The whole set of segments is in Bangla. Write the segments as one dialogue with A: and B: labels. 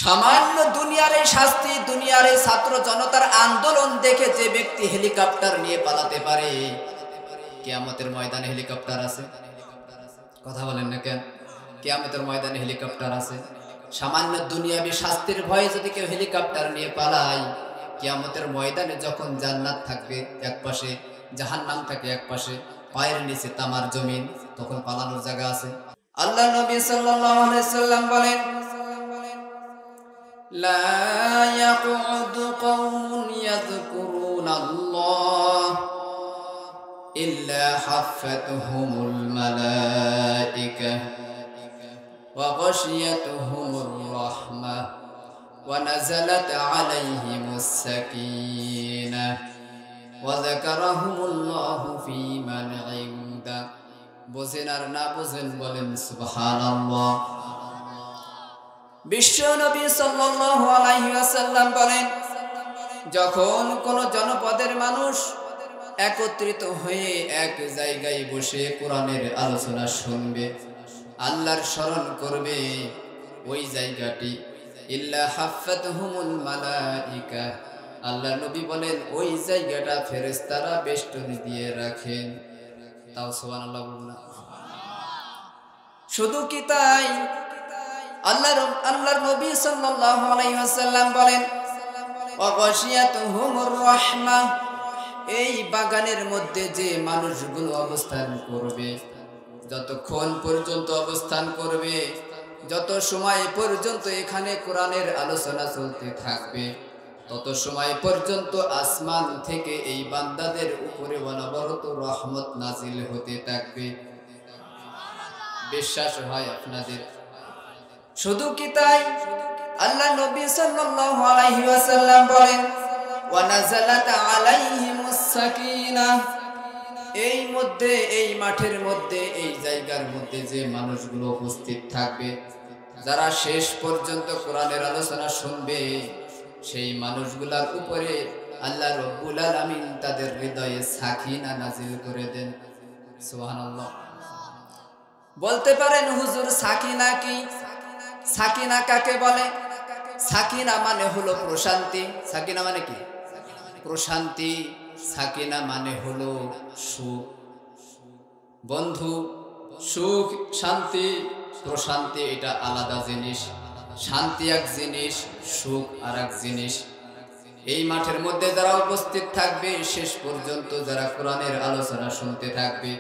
A: সামান্য দুনিয়ার এই শাস্তি, দুনিয়ার এই ছাত্র জনতার আন্দোলন দেখে যে ব্যক্তি হেলিকপ্টার নিয়ে পালাতে পারে, কিয়ামতের ময়দানে হেলিকপ্টার আছে। কথা বলেন না কেন? কিয়ামতের ময়দানে হেলিকপ্টার আছে। সামান্য দুনিয়াবী শাস্তির ভয়ে যদি কেউ হেলিকপ্টার নিয়ে পালায়, কিয়ামতের ময়দানে যখন জান্নাত থাকবে এক পাশে, জাহান্নাম থাকে এক পাশে, পায়ের নিচে তামার জমিন, তখন পালানোর জায়গা আছে। আল্লাহ নবী সাল্লাল্লাহু আলাইহি সাল্লাম বলেন, লা ইয়াকুদু কওমুন ইয়াযকুরুনাল্লাহ ইল্লা হাফাতুহুমুল মালাইকা ওয়া গাশিয়াতুহুমুর রাহমাহ ওয়া নাযালাত আলাইহিমুস সাকিনাহ ওয়া যাকারাহুমুল্লাহু ফী মান ইনদা। বোঝেন আর না বোঝেন বলেন সুবহানাল্লাহ। বিশ্ব নবী সাল্লাল্লাহু আলাইহি ওয়াসাল্লাম বলেন, যখন কোন জনপদের মানুষ একত্রিত হয়ে এক জায়গায় বসে কোরআনের আলোচনা শুনবে, আল্লাহর স্মরণ করবে, ওই জায়গাটি ইল্লা হাফাতুহুমুল মালাইকা, আল্লাহ নবী বলেন ওই জায়গাটা ফেরেশতারা বেষ্টনী দিয়ে রাখেন। তাও সুবহানাল্লাহ বলুন না। শুধু কি তাই? আল্লাহর নবী সাল্লাল্লাহু আলাইহি ওয়াসাল্লাম বলেন, ওয়া গাশিয়াতুহুমুর রাহমাহ, এই বাগানের মধ্যে যে মানুষগুলো অবস্থান করবে, যতক্ষণ পর্যন্ত অবস্থান করবে, যত সময় পর্যন্ত এখানে কোরআনের আলোচনা চলতে থাকবে, তত সময় পর্যন্ত আসমান থেকে এই বান্দাদের উপরে অনবরত রহমত নাজিল হতে থাকবে। বিশ্বাস হয় আপনাদের? শুধু কি তাই? আল্লাহ নবী সাল্লাল্লাহু আলাইহি ওয়াসাল্লাম বলেন, ওয়া নাযালাত আলাইহিমুস সাকিনাহ, এই মধ্যে, এই মাঠের মধ্যে, এই জায়গার মধ্যে যে মানুষগুলো উপস্থিত থাকবে, যারা শেষ পর্যন্ত কোরআনের আলোচনা শুনবে, সেই মানুষগুলোর উপরে আল্লাহ রাব্বুল আলামিন তাদের হৃদয়ে সাকিনা নাজিল করে দেন। সুবহানাল্লাহ। বলতে পারেন হুজুর সাকিনা কি? সাকিনা কাকে বলে? সাকিনা মানে হলো প্রশান্তি। সাকিনা মানে কি? প্রশান্তি। সাকিনা মানে হলো সুখ। বন্ধু, সুখ, শান্তি, প্রশান্তি এটা আলাদা জিনিস। শান্তি এক জিনিস, সুখ আর এক জিনিস। এই মাঠের মধ্যে যারা উপস্থিত থাকবে, শেষ পর্যন্ত যারা কোরআনের আলোচনা শুনতে থাকবে,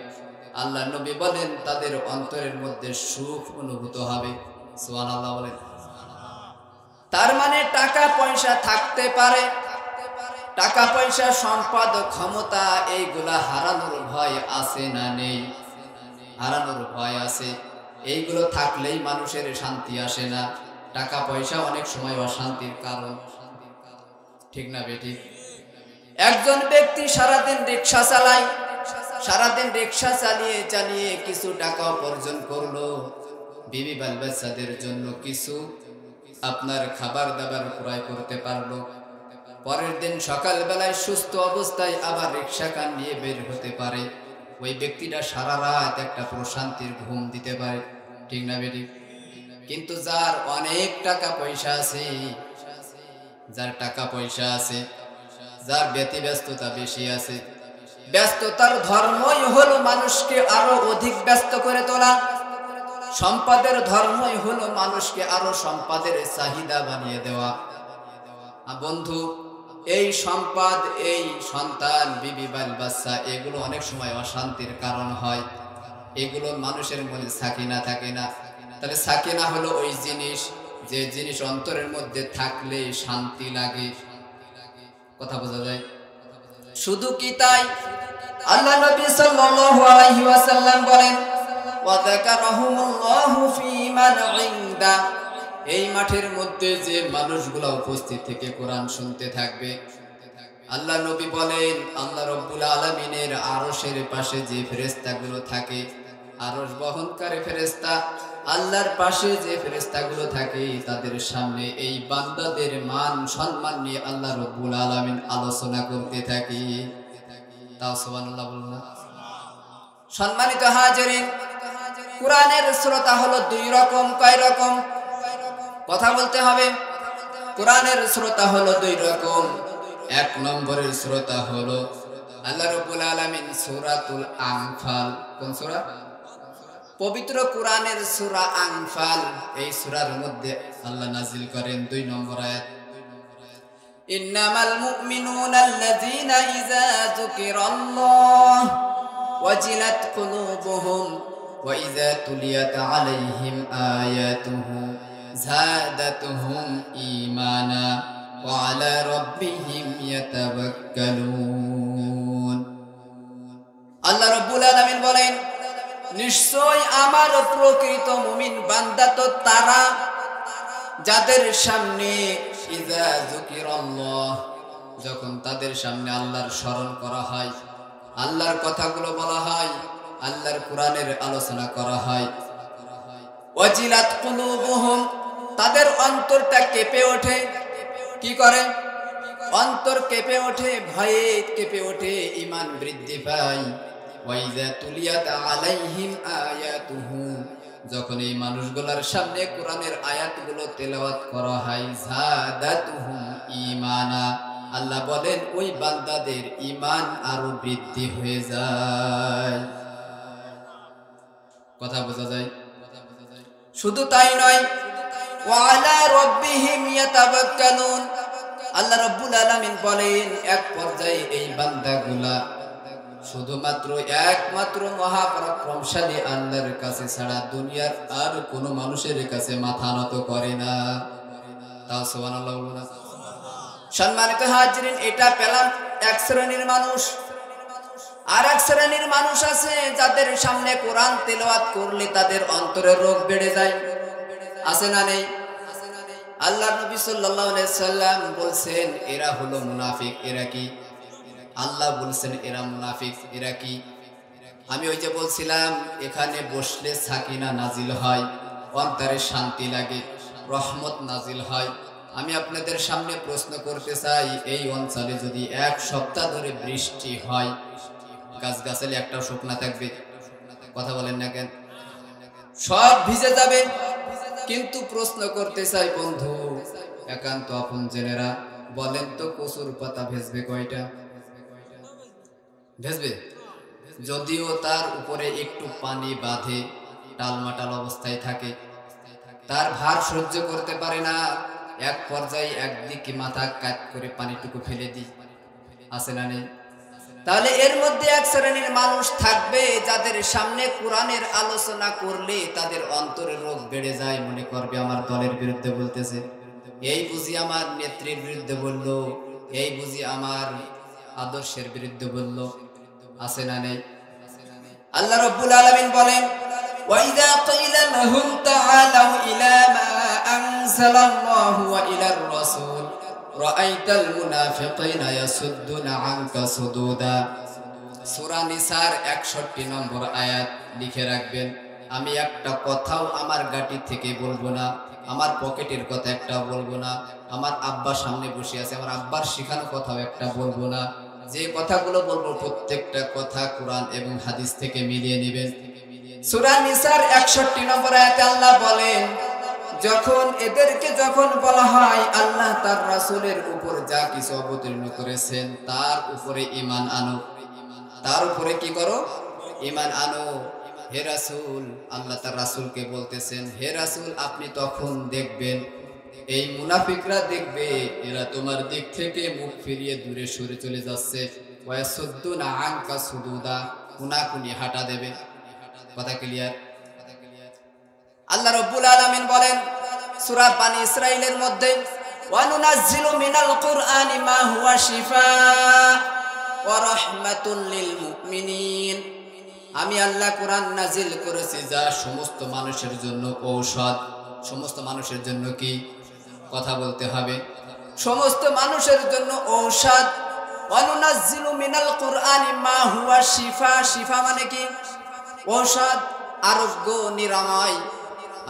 A: আল্লাহ নবী বলেন তাদের অন্তরের মধ্যে সুখ অনুভূত হবে। সুবহানাল্লাহ বলেন। তার মানে টাকা পয়সা থাকতে পারে, টাকা পয়সা, সম্পদ, ক্ষমতা, এইগুলা হারানোর ভয় আছে না নেই? হারানোর ভয় আছে। এইগুলো থাকলেই মানুষের শান্তি আসে না। টাকা পয়সা অনেক সময় অশান্তির কারণ। ঠিক না বেটি? একজন ব্যক্তি সারাদিন রিক্সা চালায়, সারাদিন রিক্সা চালিয়ে চালিয়ে কিছু টাকা উপার্জন করলো, বিবি বাল বাচ্চাদের জন্য কিছু আপনার খাবার দাবার ক্রয় করতে পারলো। পরের দিন সকালবেলায় সুস্থ অবস্থায় আবার রিক্সা কান নিয়ে বের হতে পারে। ওই ব্যক্তিটা সারা রাত একটা প্রশান্তির ঘুম দিতে পারে। ঠিক না বেটি? কিন্তু যার অনেক টাকা পয়সা আছে, যার টাকা পয়সা আছে, যার ব্যতিব্যস্ততা বেশি আছে, ব্যস্ততার ধর্মই হলো মানুষকে আরো অধিক ব্যস্ত করে তোলা। সম্পদের ধর্মই হলো মানুষকে আরো সম্পদের চাহিদা বানিয়ে দেওয়া। বন্ধু, এই সম্পদ, এই সন্তান, বিবি বাল বাচ্চা, এগুলো অনেক সময় অশান্তির কারণ হয়। এগুলো মানুষের মনে সাকিনা থাকে না। তাহলে সাকিনা হলো ওই জিনিস, যে জিনিস অন্তরের মধ্যে থাকলে শান্তি লাগে। কথা বোঝা যায়? শুধু কি তাই? আল্লাহ নবী সাল্লাল্লাহু আলাইহি ওয়াসাল্লাম বলেন, ওয়া যাকারাহুমুল্লাহু ফী মান ইনদা, এই মাঠের মধ্যে যে মানুষগুলো উপস্থিত থেকে কোরআন শুনতে থাকবে, আল্লাহ নবী বলেন আল্লাহ রাব্বুল আলামিনের আরশের পাশে যে ফেরেশতাগুলো থাকে, আরশ বহনকারী ফেরেশতা, আল্লাহর পাশে যে ফেরেশতাগুলো থাকে, তাদের সামনে এই বান্দাদের মান সম্মান নিয়ে আল্লাহ রাব্বুল আলামিন আলোচনা করতে থাকে। তাও সুবহানাল্লাহ বলুন না। সম্মানিত হাজিরিন, কোরআনের শ্রোতা হলো দুই রকম। কয় রকম? কথা বলতে হবে। কোরআনের শ্রোতা হলো দুই রকম। এক নম্বরের শ্রোতা হলো আল্লাহ রাব্বুল আলামিন সূরাতুল আনফাল, কোন সূরা? পবিত্র কোরআনের সূরা আনফাল। এই সূরার মধ্যে আল্লাহ নাজিল করেন 2 নম্বর আয়াত, ইন্নামাল মুমিনুনা আল্লাযীনা ইযা যুকিরাল্লাহ ওয়াজিলাত কুলুবুহুম ওয়া ইযা তুলিয়াত আলাইহিম আয়াতুহু যাদাতুহুম ঈমানা ওয়া আলা রাব্বিহিম ইয়াতাওয়াক্কালুন। আল্লাহ রাব্বুল আলামিন বলেন, নিশ্চয় আমার প্রকৃত মুমিন বান্দা তো তারা যাদের সামনে ইযা যুকিরাল্লাহ, যখন তাদের সামনে আল্লাহর স্মরণ করা হয়, আল্লাহর কথাগুলো বলা হয়, আল্লাহর কোরআনের আলোচনা করা হয়, ওয়াজিলাত কুলুবুহুম, তাদের অন্তরটা কেঁপে ওঠে। কি করে? অন্তর কেঁপে ওঠে, ভয়ে কেঁপে ওঠে, ঈমান বৃদ্ধি পায়। ওয়া ইযা তুলিয়াত আলাইহিম আয়াতুহু, যখন এই মানুষগুলোর সামনে কোরআনের আয়াতগুলো তেলাওয়াত করা হয়, যাদাতুহুম ঈমানা, আল্লাহ বলেন ওই বান্দাদের ঈমান আরো বৃদ্ধি হয়ে যায়। কথা বোঝা যায়? শুধু তাই নয়, ওয়া আলা রাব্বিহিম ইয়াতাওয়াক্কালুন, আল্লাহ রাব্বুল আলামিন বলেন এক পর্যায়ে এই বান্দাগুলা শুধুমাত্র একমাত্র মহাপরাক্রমশালী আল্লাহর কাছে ছাড়া দুনিয়ার আর কোনো মানুষের কাছে মাথা নত করে না। তাও সুবহানাল্লাহ বলুন। সম্মানিত হাজিরিন, এটা পেলাম এক শ্রেণীর মানুষ। আর এক শ্রেণীর মানুষ আছে যাদের সামনে কোরআন তেলাওয়াত করলে তাদের অন্তরের রোগ বেড়ে যায়। আছে না নেই? আল্লাহ নবী সাল্লাল্লাহু আলাইহি সাল্লাম বলছেন এরা হলো মুনাফিক। এরা কি? আল্লাহ বলছেন এরা মুনাফিক। এরা কি? আমি ওই যে বলছিলাম এখানে বসলে সাকিনা নাজিল হয়, অন্তরে শান্তি লাগে, রহমত নাজিল হয়। আমি আপনাদের সামনে প্রশ্ন করতে চাই, এই অঞ্চলে যদি 1 সপ্তাহ ধরে বৃষ্টি হয়, গাছগাছালি একটাও শুকনা থাকবে? কথা বলেন না কেন? সব ভিজে যাবে। কিন্তু প্রশ্ন করতে চাই বন্ধু, একান্ত আপন জেনেরা, বলেন তো কচুর পাতা ভেজবে কয়টা? ভেজবে? যদিও তার উপরে একটু পানি বাঁধে, টালমাটাল অবস্থায় থাকে, তার ভার সহ্য করতে পারে না, এক পর্যায়ে একদিকে মাথা কাট করে পানিটুকু ফেলে দিই। আছে না নেই? তাহলে এর মধ্যে এক শ্রেণীর মানুষ থাকবে যাদের সামনে কোরআনের আলোচনা করলে তাদের অন্তরের রোগ বেড়ে যায়, মনে করবে আমার দলের বিরুদ্ধে বলতেছে, এই বুঝি আমার নেত্রীর বিরুদ্ধে বললো, এই বুঝি আমার আদর্শের বিরুদ্ধে বললো। আছে না নেই? আল্লাহ রাব্বুল আলামিন বলেন, وَإِذَا قِيلَ لَهُمْ تَعَالَوْا إِلَى مَا أَنزَلَ اللَّهُ وَإِلَى الرَّسُولِ رَأَيْتَ الْمُنَافِقِينَ يَصُدُّونَ عَنكَ صُدُودًا। সূরা নিসার 61 নম্বর আয়াত লিখে রাখবেন। আমি একটা কথাও আমার গাটি থেকে বলবো না, আমার পকেটের কথা একটা বলবো না, আমার আব্বার সামনে বসে আছে, আমার আব্বার শেখানো কথাও একটা বলবো না। যে কথাগুলো বলবো প্রত্যেকটা কথা কোরআন এবং হাদিস থেকে মিলিয়ে নেবেন। সূরা নিসার 61 নম্বর আয়াতে আল্লাহ বলেন, যখন এদেরকে যখন বলা হয় আল্লাহ তার রাসূলের উপর যা কিছু অবতীর্ণ করেছেন তার উপরে ঈমান আনো, তার উপরে কি করো? ঈমান আনো। হে রাসূল, আল্লাহ তার রাসূলকে বলতেছেন, হে রাসূল আপনি তখন দেখবেন এই মুনাফিকরা দেখবে এরা তোমার দিক থেকে মুখ ফিরিয়ে দূরে সরে চলে যাচ্ছে, ওয়াসুদ্দুনা আনকা সুদুদা, কুনাকুনি হাঁটা দেবে। কথা ক্লিয়ার? আল্লাহ রাব্বুল আলামিন বলেন সূরা বানী ইসরাঈলের মধ্যে, ওয়া নুনাজ্জিলু মিনাল কুরআনি মা হুয়া শিফাআ ওয়া রাহমাতুল লিল মুমিনিন, আমি আল্লাহ কোরআন নাজিল করেছি যা সমস্ত মানুষের জন্য ঔষধ। সমস্ত মানুষের জন্য কি? কথা বলতে হবে। সমস্ত মানুষের জন্য ঔষধ। ওয়া নুনাজ্জিলু মিনাল কুরআনি মা হুয়া শিফা, শিফা মানে কি? ঔষধ, আরোগ্য, নিরাময়।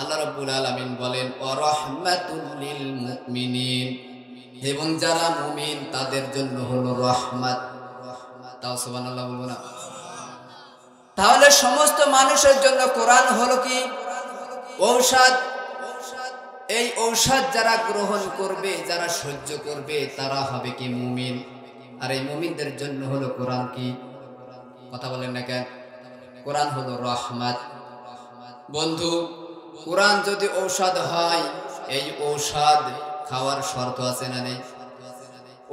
A: আল্লাহ রাব্বুল আলামিন বলেন ওয়া রাহমাতুল লিল মুমিনিন, এবং যারা মুমিন তাদের জন্য হলো রহমত। তাও সুবহানাল্লাহ বলবো না? তাহলে সমস্ত মানুষের জন্য কোরআন হলো কি? ঔষধ। এই ঔষধ যারা গ্রহণ করবে, যারা সহ্য করবে, তারা হবে কি মুমিন। আর এই মুমিনদের জন্য হলো কোরআন কি? কথা বলেন না কেন? কোরআন হলো রহমত। বন্ধু, কোরআন যদি ঔষধ হয়, এই ঔষধ খাওয়ার শর্ত আছে না নেই?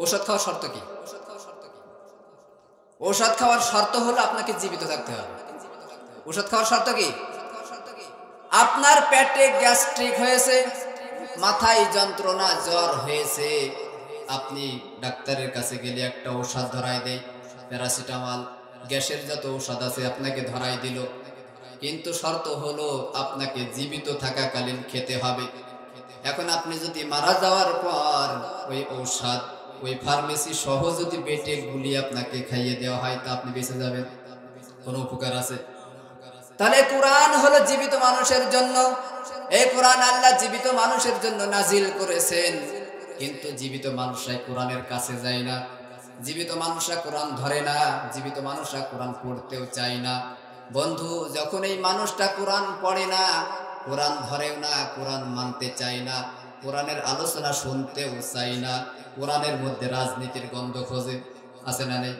A: ঔষধ খাওয়ার শর্ত কি? ঔষধ খাওয়ার শর্ত হলো আপনাকে জীবিত থাকতে হবে। ঔষধ খাওয়ার শর্ত কি? আপনার পেটে গ্যাস্ট্রিক হয়েছে, মাথায় যন্ত্রণা, জ্বর হয়েছে, আপনি ডাক্তারের কাছে গেলে একটা ঔষধ ধরাই দেয়, প্যারাসিটামল, গ্যাসের যত ঔষধ আছে আপনাকে ধরাই দিল, কিন্তু শর্ত হলো আপনাকে জীবিত থাকাকালীন খেতে হবে। এখন আপনি যদি মারা যাওয়ার পর ওই ঔষধ, ওই ফার্মেসি সহ যদি পেটে গুলিয়ে আপনাকে খাইয়ে দেওয়া হয়, তা আপনি বেঁচে যাবেন? কোনো উপকার আছে? তাহলে কোরআন হলো জীবিত মানুষের জন্য। এই কোরআন আল্লাহ জীবিত মানুষের জন্য নাজিল করেছেন, কিন্তু জীবিত মানুষরাই কোরআনের কাছে যায় না, জীবিত মানুষরা কোরআন ধরে না, জীবিত মানুষরা কোরআন পড়তেও চায় না। বন্ধু, যখন এই মানুষটা কোরআন পড়ে না, কোরআন ধরেও না, কোরআন মানতে চায় না, কোরআনের আলোচনা শুনতেও চায় না, কোরআনের মধ্যে রাজনীতির গন্ধ খোঁজে, আছে না নেই?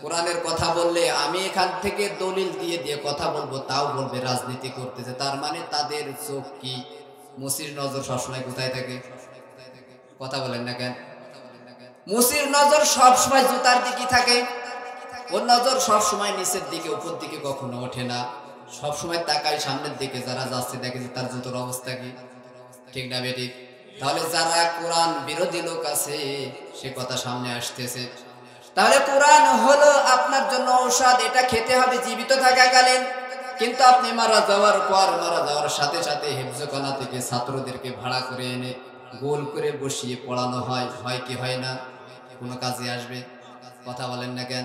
A: কোরআনের কথা বললে আমি এখান থেকে দলিল দিয়ে দিয়ে কথা বলবো, তাও বলবে রাজনীতি করতেছে। তার মানে তাদের চোখ কি, মুসির নজর সবসময় কোথায় থাকে? কথা বলেন না কেন? মুসির নজর সবসময় জুতার দিকে থাকে, ওর নজর সবসময় নিচের দিকে, উপর দিকে কখনো ওঠে না, সবসময় তাকায় সামনের দিকে, যারা যাচ্ছে দেখে যে তার জুতোর অবস্থা কি, ঠিক না বেঠিক? তাহলে যারা কোরআন বিরোধী লোক আছে, সে কথা সামনে আসতেছে। তাহলে কোরআন হলো আপনার জন্য ঔষধ, এটা খেতে হবে জীবিত থাকাকালীন। কিন্তু আপনি মারা যাওয়ার পর, মারা যাওয়ার সাথে সাথে হেফজখানা থেকে ছাত্রদেরকে ভাড়া করে এনে গোল করে বসিয়ে পড়ানো হয়, হয় কি হয় না? কোনো কাজে আসবে? কথা বলেন না কেন?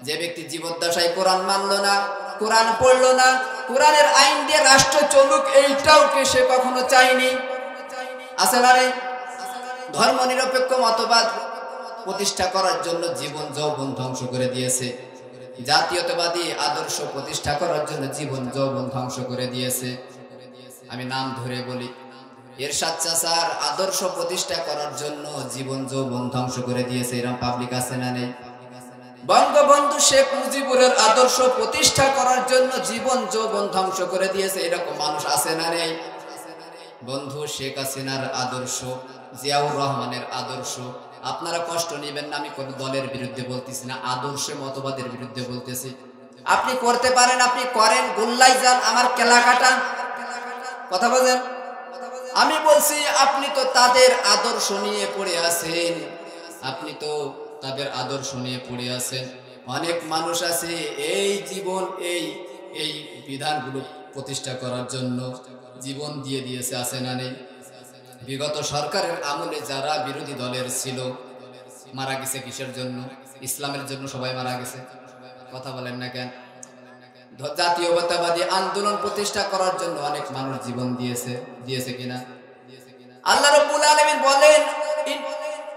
A: যে ব্যক্তি জীবদ্দশায় কোরআন মানলো না, কোরআন পড়লো না, কোরআনের আইন দিয়ে রাষ্ট্র চলুক, এইটাও কে সে কখনো চায়নি, আছে না রে? ধর্ম নিরপেক্ষ মতবাদ প্রতিষ্ঠা করার জন্য জীবন যৌবন ধ্বংস করে দিয়েছে, জাতীয়তাবাদী আদর্শ প্রতিষ্ঠা করার জন্য জীবন যৌবন ধ্বংস করে দিয়েছে। আমি নাম ধরে বলি, এরশাদ চাচার আদর্শ প্রতিষ্ঠা করার জন্য জীবন যৌবন ধ্বংস করে দিয়েছে, এরকম পাবলিক আছে না নেই? বঙ্গবন্ধু শেখ মুজিবুরের আদর্শ প্রতিষ্ঠা করার জন্য জীবন যৌবন ধ্বংস করে দিয়েছে, এরকম মানুষ আছে না নেই? বন্ধু, শেখ হাসিনার আদর্শ, জিয়াউর রহমানের আদর্শ, আপনারা কষ্ট নেবেন না, আমি কোন দলের বিরুদ্ধে বলতেছি না, আদর্শ মতবাদের বিরুদ্ধে বলতেছি। আপনি করতে পারেন, আপনি করেন, গোল্লাই যান, আমার কেলা কাটান, কথা বলেন। আমি বলছি আপনি তো তাদের আদর্শ নিয়ে পড়ে আছেন, আপনি তো তাদের আদর্শ নিয়ে পড়ে আছেন। অনেক মানুষ আছে এই জীবন, এই বিধানগুলো প্রতিষ্ঠা করার জন্য জীবন দিয়ে দিয়েছে, আছে না নেই? বিগত সরকারের আমলে যারা বিরোধী দলের ছিল, মারা গেছে কিসের জন্য? ইসলামের জন্য সবাই মারা গেছে, কথা বলেন না কেন? জাতীয়তাবাদী আন্দোলন প্রতিষ্ঠা করার জন্য অনেক মানুষ জীবন দিয়েছে, দিয়েছে কিনা? আল্লাহ রাব্বুল আলামিন বলেন,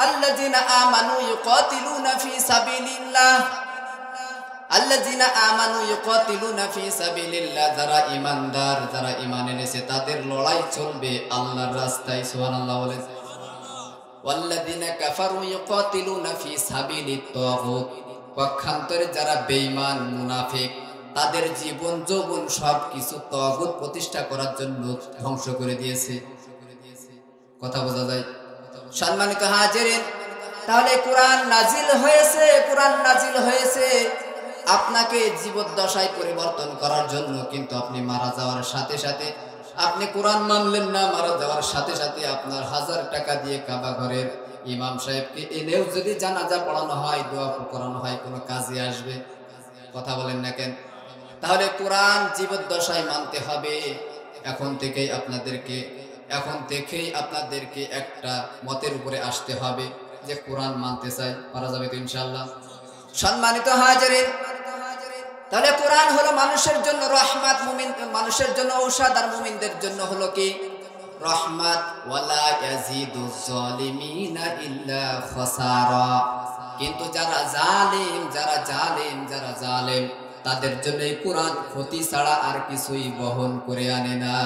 A: আল্লাযিনা আমানু ইউকাতিলুনা ফি সাবিলিল্লাহ, আল্লাযিনা আমানু ইউকাতিলুনা ফি সাবিলিল্লাহ, যারা ঈমানদার, যারা ঈমান এনেছে, তাদের লড়াই চলবে আল্লাহর রাস্তায়, সুবহানাল্লাহ বলেন। ওয়াল্লাযিনা কাফারু ইউকাতিলুনা ফি সাবিলিত তাগুত, পক্ষান্তরে যারা বেঈমান মুনাফিক, তাদের জীবন যৌবন সবকিছু তাগুত প্রতিষ্ঠা করার জন্য ধ্বংস করে দিয়েছে। কথা বোঝা যায়? সম্মানিত হাজিরিন, তাহলে কোরআন নাজিল হয়েছে, কোরআন নাজিল হয়েছে আপনাকে জীবদ্দশায় পরিবর্তন করার জন্য, কিন্তু আপনি মারা যাওয়ার সাথে সাথে, আপনি কোরআন মানলেন না, মারা যাওয়ার সাথে সাথে আপনার 1000 টাকা দিয়ে কাবা ঘরের ইমাম সাহেবকে এনেও যদি জানাজা পড়ানো হয়, দোয়া করানো হয়, কোনো কাজে আসবে? কথা বলেন না কেন? তাহলে কোরআন জীবদ্দশায় মানতে হবে। এখন থেকেই আপনাদেরকে একটা মতের উপরে আসতে হবে যে কোরআন মানতে চাই, পারা যাবে তো ইনশাআল্লাহ? সম্মানিত হাজিরিন, তাহলে কোরআন হলো মানুষের জন্য রহমত, মুমিন মানুষের জন্য ঔষধ, আর মুমিনদের জন্য হলো কি? রহমত। ওয়ালা ইয়াজিদুজ জালিমিনা ইল্লা খাসারা, কিন্তু যারা জালেম তাদের জন্য এই কোরআন ক্ষতি ছাড়া আর কিছুই বহন করে আনে না।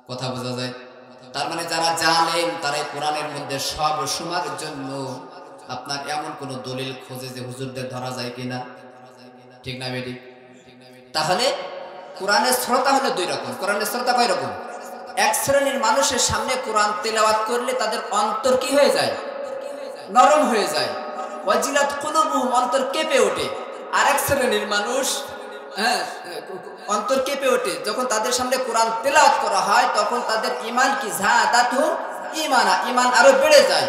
A: কথা বোঝা যায়? তার মানে যারা জানেন তারাই কোরআনের মধ্যে সব সময়ের জন্য আপনার এমন কোন দলিল খোঁজে যে হুজুরদের ধরা যায় কিনা, ঠিক না বেটি? তাহলে কোরআনের শ্রোতা হলো দুই রকম। কোরআনের শ্রোতা কয় রকম? এক শ্রেণীর মানুষের সামনে কোরআন তেলাওয়াত করলে তাদের অন্তর কি হয়ে যায়? নরম হয়ে যায়। ওয়াজিলাত কুলুবুহুম, অন্তর কেঁপে ওঠে। আরেক শ্রেণীর মানুষ অন্তর কেঁপে ওঠে যখন তাদের সামনে কোরআন তেলাওয়াত করা হয়, তখন তাদের ঈমান কি যাদাতু ঈমানা, ঈমান আরো বেড়ে যায়।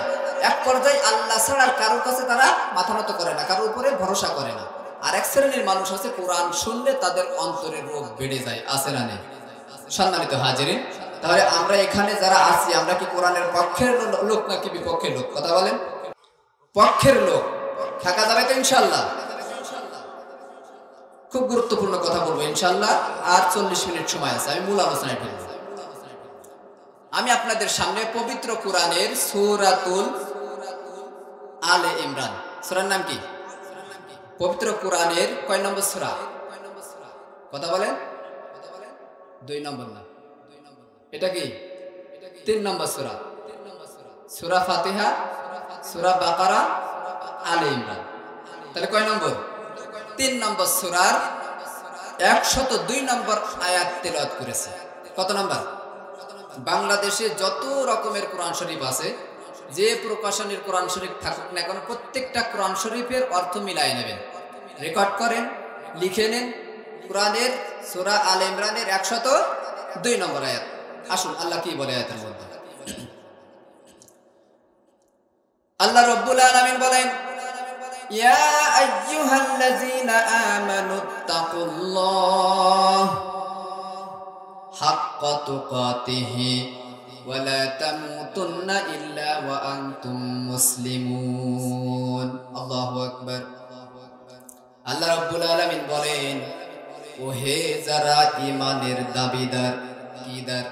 A: এক পর্যায়ে আল্লাহ ছাড়া কারোর কাছে তারা মাথা নত করে না, কারোর উপরে ভরসা করে না। আর এক শ্রেণীর মানুষ আছে কোরআন শুনলে তাদের অন্তরের রোগ বেড়ে যায়। আছে না নেই? সম্মানিত হাজিরিন, তাহলে আমরা এখানে যারা আছি আমরা কি কোরআনের পক্ষের লোক নাকি বিপক্ষের লোক? কথা বলেন। পক্ষের লোক থাকা যাবে তো ইনশাআল্লাহ? খুব গুরুত্বপূর্ণ কথা বলবো ইনশাআল্লাহ। আর 40 মিনিট সময় আছে, আমি মূল আলোচনায় ঢুকবো। আমি আপনাদের সামনে পবিত্র কোরআনের সূরাতুল আলে ইমরান, সূরার নাম কি? পবিত্র কোরআনের কয় নম্বর সূরা? কথা বলেন। 2 নম্বর না, এটা কি 3 নম্বর সূরা। সূরা ফাতিহা, সূরা বাকারা, আলে ইমরান। তাহলে কয় নম্বর? 3 নম্বর সূরার 102 নম্বর আয়াত তেলাওয়াত করেছে। কত নম্বর? বাংলাদেশে যত রকমের কোরআন শরীফ আছে, যে প্রকাশনের কোরআন শরীফ থাকুক না কেন, প্রত্যেকটা কোরআন শরীফের অর্থ মিলাই নেবেন, রেকর্ড করেন, লিখে নেন। কোরআনের সূরা আলে ইমরানের 102 নম্বর আয়াত। আসুন আল্লাহ কি বলে আয়াতের মধ্যে। আল্লাহ রাব্বুল আলামিন বলেন, ইয়া আইয়ুহাল্লাযীনা আমানুত্তাকুল্লাহ হাক্কা তুকাতিহি ওয়া লা তামুতুন্না ইল্লা ওয়া আনতুম মুসলিমুন। আল্লাহু আকবার। আল্লাহ রাব্বুল আলামিন বলেন, ওহে যারা ঈমানের দাবিদার। কিদার?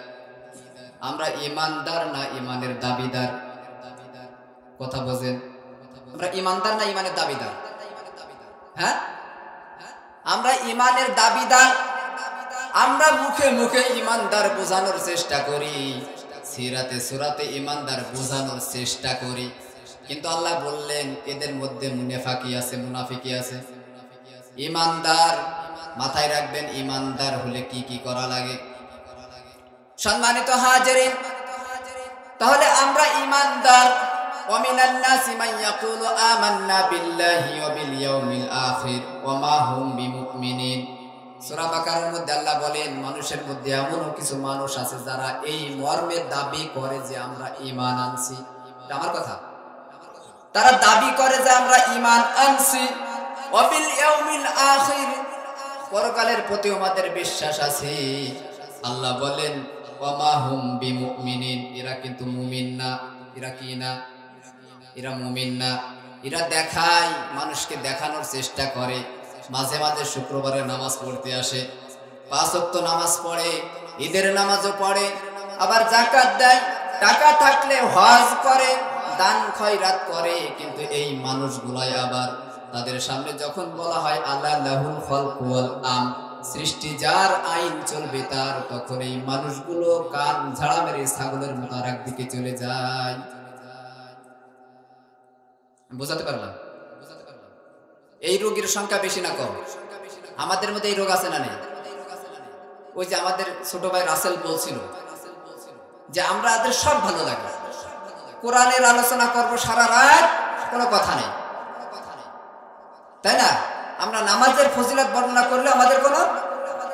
A: আমরা ঈমানদার না ঈমানের দাবিদার? কথা বোঝেন? আমরা ঈমানদার না ঈমানের দাবিদার? হ্যাঁ, আমরা ঈমানের দাবিদার। আমরা মুখে মুখে ঈমানদার বোঝানোর চেষ্টা করি, সিরাতে সূরাতে ঈমানদার বোঝানোর চেষ্টা করি, কিন্তু আল্লাহ বললেন এদের মধ্যে মুনাফিকি আছে, মুনাফিকি আছে। ঈমানদার, মাথায় রাখবেন, ঈমানদার হলে কি কি করা লাগে। সম্মানিত হাজিরিন, তাহলে আমরা ঈমানদার। ওয়ামিনান নাসি মান ইয়াকুলু আমান্না বিল্লাহি ওয়া বিল ইয়াউমিল আখির ওয়া মা হুম বিমুমিনিন। সূরা বাকারার মধ্যে আল্লাহ বলেন, মানুষের মধ্যে এমন কিছু মানুষ আছে যারা এই মর্মে দাবি করে যে আমরা ঈমান আনছি। এটা আমার কথা। তারা দাবি করে যে আমরা ঈমান আনছি। ওয়া বিল ইয়াউমিল আখির, পরকালের প্রতি আমাদের বিশ্বাস আছে। আল্লাহ বলেন, ওয়া মা হুম বিমুমিনিন, এরা কিন্তু মুমিন না। এরা কি না? এরা মুমিন না। এরা দেখায়, মানুষকে দেখানোর চেষ্টা করে। মাঝে মাঝে শুক্রবারে নামাজ পড়তে আসে, 5 ওয়াক্ত নামাজ পড়ে, ঈদের নামাজও পড়ে, আবার যাকাত দেয়, টাকা থাকলে হজ করে, দান খয়রাত করে। কিন্তু এই মানুষগুলাই আবার তাদের সামনে যখন বলা হয় আল্লাহ লাহুল খালকু ওয়াল আমর, সৃষ্টি যার, আইন চলবে তার, তখন এই মানুষগুলো কান ঝাড়া মেরে ছাগলের মতো আর একদিকে চলে যায়। বোঝাতে পারলাম? এই রোগীর সংখ্যা বেশি না কম? আমাদের মধ্যে এই রোগ আছে না নেই? ওই যে আমাদের ছোট ভাই রাসেল বলছিল যে আমরা আমাদের সব ভালো লাগে, কোরআনের আলোচনা করব সারা রাত, কোনো কথা নেই, তাই না? আমরা নামাজের ফজিলত বর্ণনা করলে আমাদের কোনো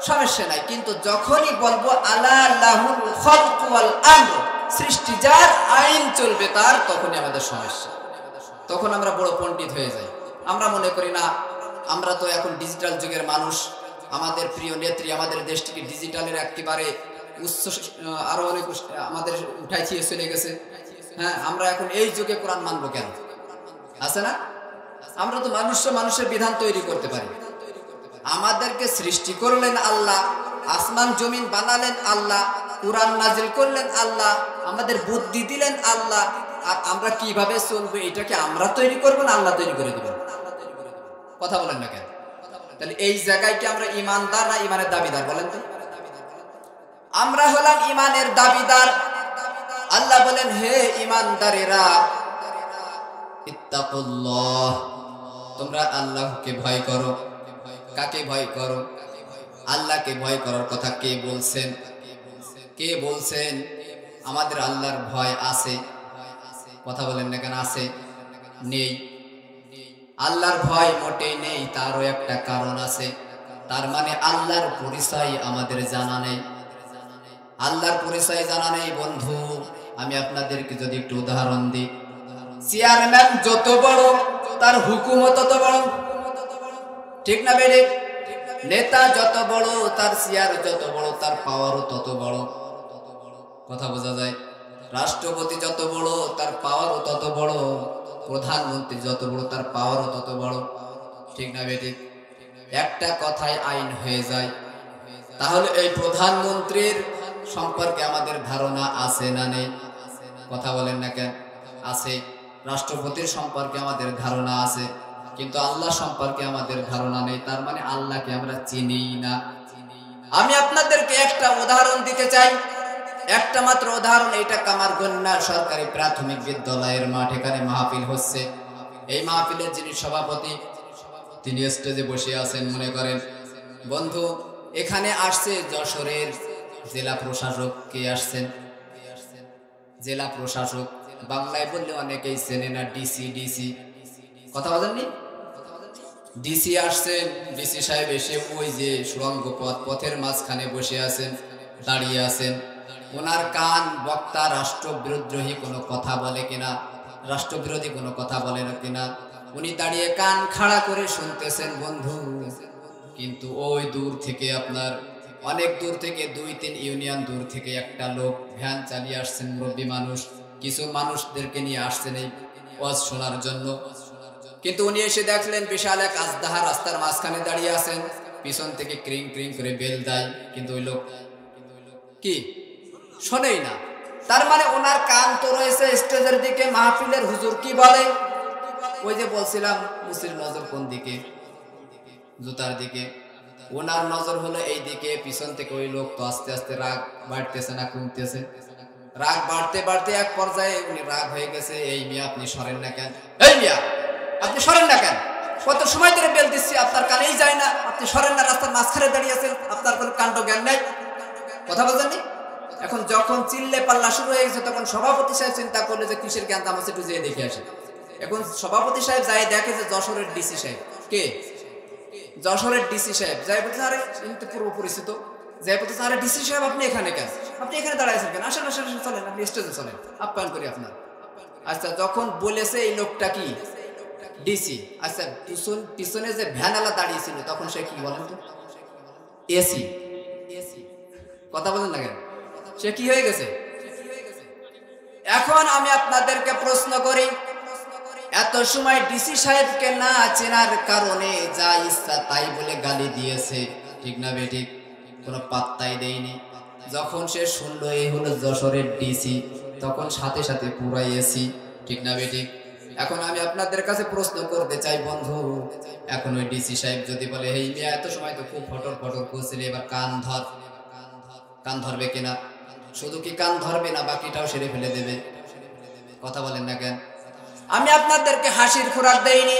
A: সমস্যা নাই, কিন্তু যখনই বলবো আলা লাহুল খালকু ওয়াল আমর, সৃষ্টি যার, আইন চলবে তার, তখনই আমাদের সমস্যা। তখন আমরা বড় পণ্ডিত হয়ে যাই। আমরা মনে করি না, আমরা তো এখন ডিজিটাল যুগের মানুষ, আমাদের প্রিয় নেত্রী আমাদের দেশটিকে ডিজিটালের একেবারে উচ্চ আরো অনেক আমাদের উঠাইছিয়ে চলে গেছে। হ্যাঁ, আমরা এখন এই যুগে কোরআন মানবো কেন? আছে না? আমরা তো মানুষের বিধান তৈরি করতে পারি। আমাদেরকে সৃষ্টি করলেন আল্লাহ, আসমান জমিন বানালেন আল্লাহ, কোরআন নাজিল করলেন আল্লাহ, আমাদের বুদ্ধি দিলেন আল্লাহ। আর আমরা কিভাবে চলবো এটাকে আমরা তৈরি করবো না আল্লাহ তৈরি করে দিবেন? কথা বলেন না কেন? তাহলে এই জায়গায় কি আমরা ঈমানদার না ঈমানের দাবিদার বলেন তো? আমরা হলাম ঈমানের দাবিদার। আল্লাহ বলেন, হে ঈমানদারেরা, ইত্তাকুল্লাহ, তোমরা আল্লাহকে ভয় করো। কাকে ভয় করো? আল্লাহকে ভয় করার কথা কে বলছেন? কে বলছেন? আমাদের আল্লাহর ভয় আছে? কথা বলেন না কেন? আছে? নেই? আল্লাহর ভয় মোটেই নেই, তারও একটা কারণ আছে। তার মানে আল্লাহর পরিচয় আমাদের জানা নেই। আল্লাহর পরিচয় জানা নেই। বন্ধু, আমি আপনাদেরকে যদি একটু উদাহরণ দিই, চেয়ারম্যান যত বড় তার হুকুমও তত বড়, ঠিক না বেড়ে? নেতা যত বড় তার চেয়ার যত বড়, তার পাওয়ারও তত বড়। কথা বোঝা যায়? রাষ্ট্রপতি যত বড় তার পাওয়ারও তত বড়, প্রধানমন্ত্রী যত বড় তার পাওয়ারও তত বড়, ঠিক না বেটে? একটা কথায় আইন হয়ে যায়। তাহলে এই প্রধানমন্ত্রীর সম্পর্কে আমাদের ধারণা আছে না নেই? কথা বলেন না কেন? আছে। রাষ্ট্রপতির সম্পর্কে আমাদের ধারণা আছে, কিন্তু আল্লাহ সম্পর্কে আমাদের ধারণা নেই। তার মানে আল্লাহকে আমরা চিনি না। আমি আপনাদেরকে একটা উদাহরণ দিতে চাই, একটা মাত্র উদাহরণ। এটা কামারগঞ্জ সরকারি প্রাথমিক বিদ্যালয়ের মাঠ, এখানে মাহফিল হচ্ছে। এই মাহফিলের যিনি সভাপতি, তিনি স্টেজে বসে আছেন। মনে করেন বন্ধু, এখানে আসছে যশোরের জেলা প্রশাসক। কে আসছেন? জেলা প্রশাসক। বাংলায় বললে অনেকেই চেনে না, ডিসি। ডিসি কথা বলেননি? ডিসি আসছেন। ডিসি সাহেব এসে ওই যে সুড়ঙ্গ পথের মাঝখানে বসে আছেন, দাঁড়িয়ে আছেন। ওনার কান বক্তা রাষ্ট্রবিরোধী কোনো কথা বলে কিনা, রাষ্ট্রবিরোধী কোনো কথা বলে না কিনা, উনি দাঁড়িয়ে কান খাড়া করে শুনতেছেন বন্ধু। কিন্তু ওই দূর থেকে, আপনার অনেক দূর থেকে, 2-3 ইউনিয়ন দূর থেকে একটা লোক ভ্যান চালিয়ে আসছেন, মুরব্বী মানুষ, কিছু মানুষদেরকে নিয়ে আসছেন এই ওয়াজ শোনার জন্য। কিন্তু উনি এসে দেখলেন বিশাল এক আজদাহা রাস্তার মাঝখানে দাঁড়িয়ে আছেন, পিছন থেকে ক্রিং ক্রিং করে বেল দেয়, কিন্তু ওই লোক কি শোনেই না। তার মানে ওনার কান তো রয়েছে স্টেজের দিকে, মাহফিলের। হুজুর কি বলে? ওই যে বলছিলাম, মুসির নজর কোন দিকে? জুতার দিকে। ওনার নজর হলো এই দিকে। পিছন থেকে ওই লোক তো আস্তে আস্তে রাগ বাড়তেছে না কমতেছে? রাগ বাড়তে বাড়তে এক পর্যায়ে উনি রাগ হয়ে গেছে। এই মিয়া, আপনি সরেন না কেন? এই মিয়া, আপনি সরেন না কেন? কত সময় ধরে বেল দিচ্ছি, আপনার কানেই যায় না? আপনি সরেন না, রাস্তার মাঝখানে দাঁড়িয়ে আছেন, আপনার কোনো কাণ্ড জ্ঞান নাই? কথা বলছেননি? এখন যখন চিল্লে পাল্লা শুরু হয়ে গেছে, তখন সভাপতি সাহেব চিন্তা করলে যে কিসের জ্ঞান তামাশা, একটু যেয়ে দেখে আসে। এখন সভাপতি সাহেব যাই দেখে যে যশোরের ডিসি সাহেব। কে? যশোরের ডিসি সাহেব। যাই বলছে, আরে ইনি তো পূর্ব পরিচিত। যাই বলতেছে, আরে ডিসি সাহেব আপনি এখানে কেন? আপনি এখানে দাঁড়াইছেন কেন? আসেন আসেন, চলেন, আপনি স্টেজে চলেন, আপ্যায়ন করি আপনার। আচ্ছা, যখন বলেছে এই লোকটা কি ডিসি, আচ্ছা পিছনে যে ভ্যানালা দাঁড়িয়েছিল তখন সে কি বলেন তো? এসি। কথা বলেন না কেন? সে কি হয়ে গেছে? এখন আমি আপনাদেরকে প্রশ্ন করি, এত সময় ডিসি সাহেবকে না চেনার কারণে যা ইচ্ছা তাই বলে গালি দিয়েছে, ঠিক না বেঠিক? কোনো পাত্তাই দেয়নি। যখন সে শুনলো এই হলো যশোরের ডিসি, তখন সাথে সাথে পুরাই এসি, ঠিক না বেঠিক? এখন আমি আপনাদের কাছে প্রশ্ন করতে চাই বন্ধু, এখন ওই ডিসি সাহেব যদি বলে, এই মিয়া এত সময় তো খুব ফটর ফটর করছিল, এবার কান ধর, কান ধরবে কিনা? শুধু কি কান ধরবে না, বাকিটাও সেরে ফেলে দেবে? কথা বলেন না কেন? আমি আপনাদেরকে হাসির খোরাক দেইনি।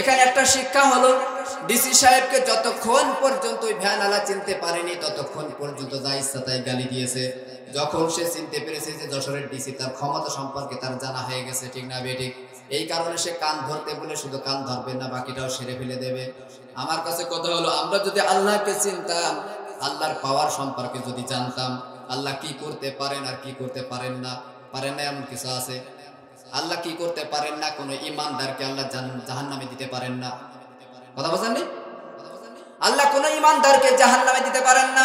A: এখানে একটা শিক্ষা হলো, ডিসি সাহেবকে যতক্ষণ পর্যন্ত ওই ভ্যানওয়ালা চিনতে পারেনি ততক্ষণ পর্যন্ত যা ইচ্ছা তাই গালি দিয়েছে। যখন সে চিনতে পেরেছে যে যশোরের ডিসি, তার ক্ষমতা সম্পর্কে তার জানা হয়ে গেছে, ঠিক না বেঠিক? এই কারণে সে কান ধরতে বলে শুধু কান ধরবে না, বাকিটাও সেরে ফেলে দেবে। আমার কাছে কথা হলো, আমরা যদি আল্লাহকে চিনতাম, আল্লাহর পাওয়ার সম্পর্কে যদি জানতাম, আল্লাহ কি করতে পারেন আর কি করতে পারেন না, এমন কিছু আছে? আল্লাহ কি করতে পারেন না? কোন ইমানদারকে আল্লাহ জাহান্নামে দিতে পারেন না। কথা বলেননি? আল্লাহ কোন ইমানদারকে জাহান্নামে দিতে পারেন না।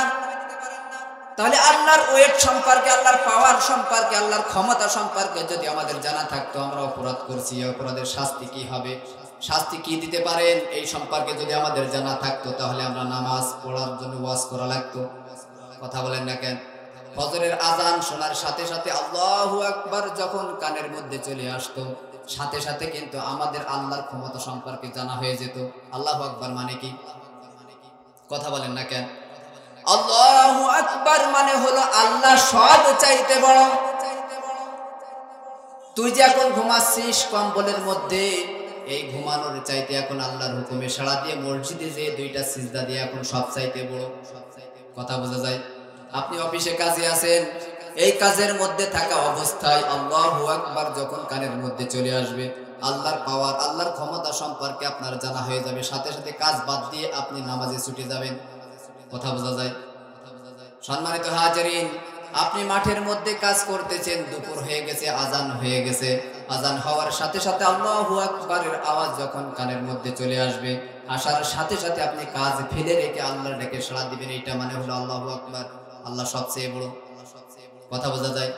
A: তাহলে আল্লাহর ওয়েট সম্পর্কে, আল্লাহর পাওয়ার সম্পর্কে, আল্লাহর ক্ষমতা সম্পর্কে যদি আমাদের জানা থাকতো, আমরা অপরাধ করছি, অপরাধের শাস্তি কি হবে, শাস্তি কি দিতে পারেন, এই সম্পর্কে যদি আমাদের জানা থাকতো, তাহলে আমরা নামাজ পড়ার জন্য ওয়াজ করা লাগতো। কথা বলেন না কেন? ফজরের আজান শোনার সাথে সাথে আল্লাহু আকবার যখন কানের মধ্যে চলে আসতো, সাথে সাথে কিন্তু আমাদের আল্লাহর ক্ষমতা সম্পর্কে জানা হয়ে যেত। আল্লাহু আকবার মানে কি? কথা বলেন না কেন? আল্লাহু আকবার মানে হলো আল্লাহ সব চাইতে বড়। তুই যে এখন ঘুমাচ্ছিস কম্বলের মধ্যে, এই ঘুমানোর চাইতে এখন আল্লাহর হুকুমে সাড়া দিয়ে মসজিদে যে 2টা সিজদা দিয়ে এখন সব চাইতে বড়। কথা বোঝা যায়? আপনি অফিসে কাজে আছেন, এই কাজের মধ্যে থাকা অবস্থায় আল্লাহু আকবার যখন কানের মধ্যে চলে আসবে, আল্লাহর পাওয়ার, আল্লাহর ক্ষমতা সম্পর্কে আপনার জানা হয়ে যাবে। সাথে সাথে কাজ বাদ দিয়ে আপনি নামাজে ছুটে যাবেন। কথা বোঝা যায়? সম্মানিত হাজিরিন, আপনি মাঠের মধ্যে কাজ করতেছেন, দুপুর হয়ে গেছে, আজান হয়ে গেছে। আজান হওয়ার সাথে সাথে আল্লাহু আকবারের আওয়াজ যখন কানের মধ্যে চলে আসবে, আসার সাথে সাথে আপনি কাজ ফেলে রেখে আল্লাহর ডেকে সাড়া দিবেন। এইটা মানে হলো আল্লাহু আকবার, আল্লাহ সবচেয়ে বড়। কথা বোঝা যায়?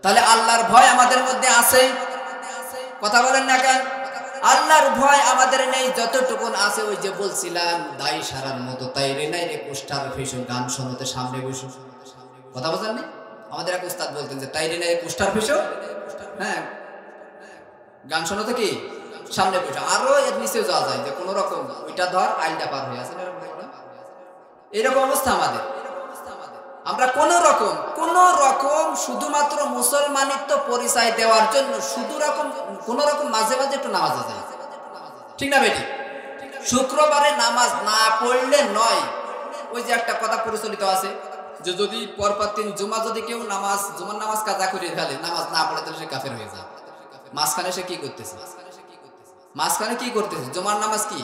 A: তাহলে আল্লাহর ভয় আমাদের মধ্যে আছে? কথা বলেন না কেন? আল্লাহর ভয় আমাদের নেই। যতটুকুন আছে, ওই যে বলছিলাম, দাই সারার মতো তাই রে নাই রে কুষ্ঠার ফেসো, গান শোনাতে সামনে বসো। কথা বোঝেন না? আমাদের এক উস্তাদ বলতেন যে তাই রে নাই কুষ্ঠার ফেসো, হ্যাঁ, গান শোনাতে কি সামনে বসো। আরো এর নিচেও যাওয়া যায়, যে কোন রকম ওইটা ধর আইলটা পার হয়ে আছে, এরকম অবস্থা আমাদের। আমরা কোন রকম শুধুমাত্র মুসলমানিত্ব পরিচয় দেওয়ার জন্য কোন রকম মাঝে মাঝে একটু নামাজে যায়, ঠিক না বেটি? শুক্রবারে নামাজ না পড়লে নয়। ওই যে একটা কথা প্রচলিত আছে যে যদি পরপর 3 জুমা যদি কেউ জুমার নামাজ কাজা করে ফেলে, নামাজ না পড়ে, তাহলে সে কাফের হয়ে যায়। মাঝখানে সে কি করতেছে? জুমার নামাজ কি?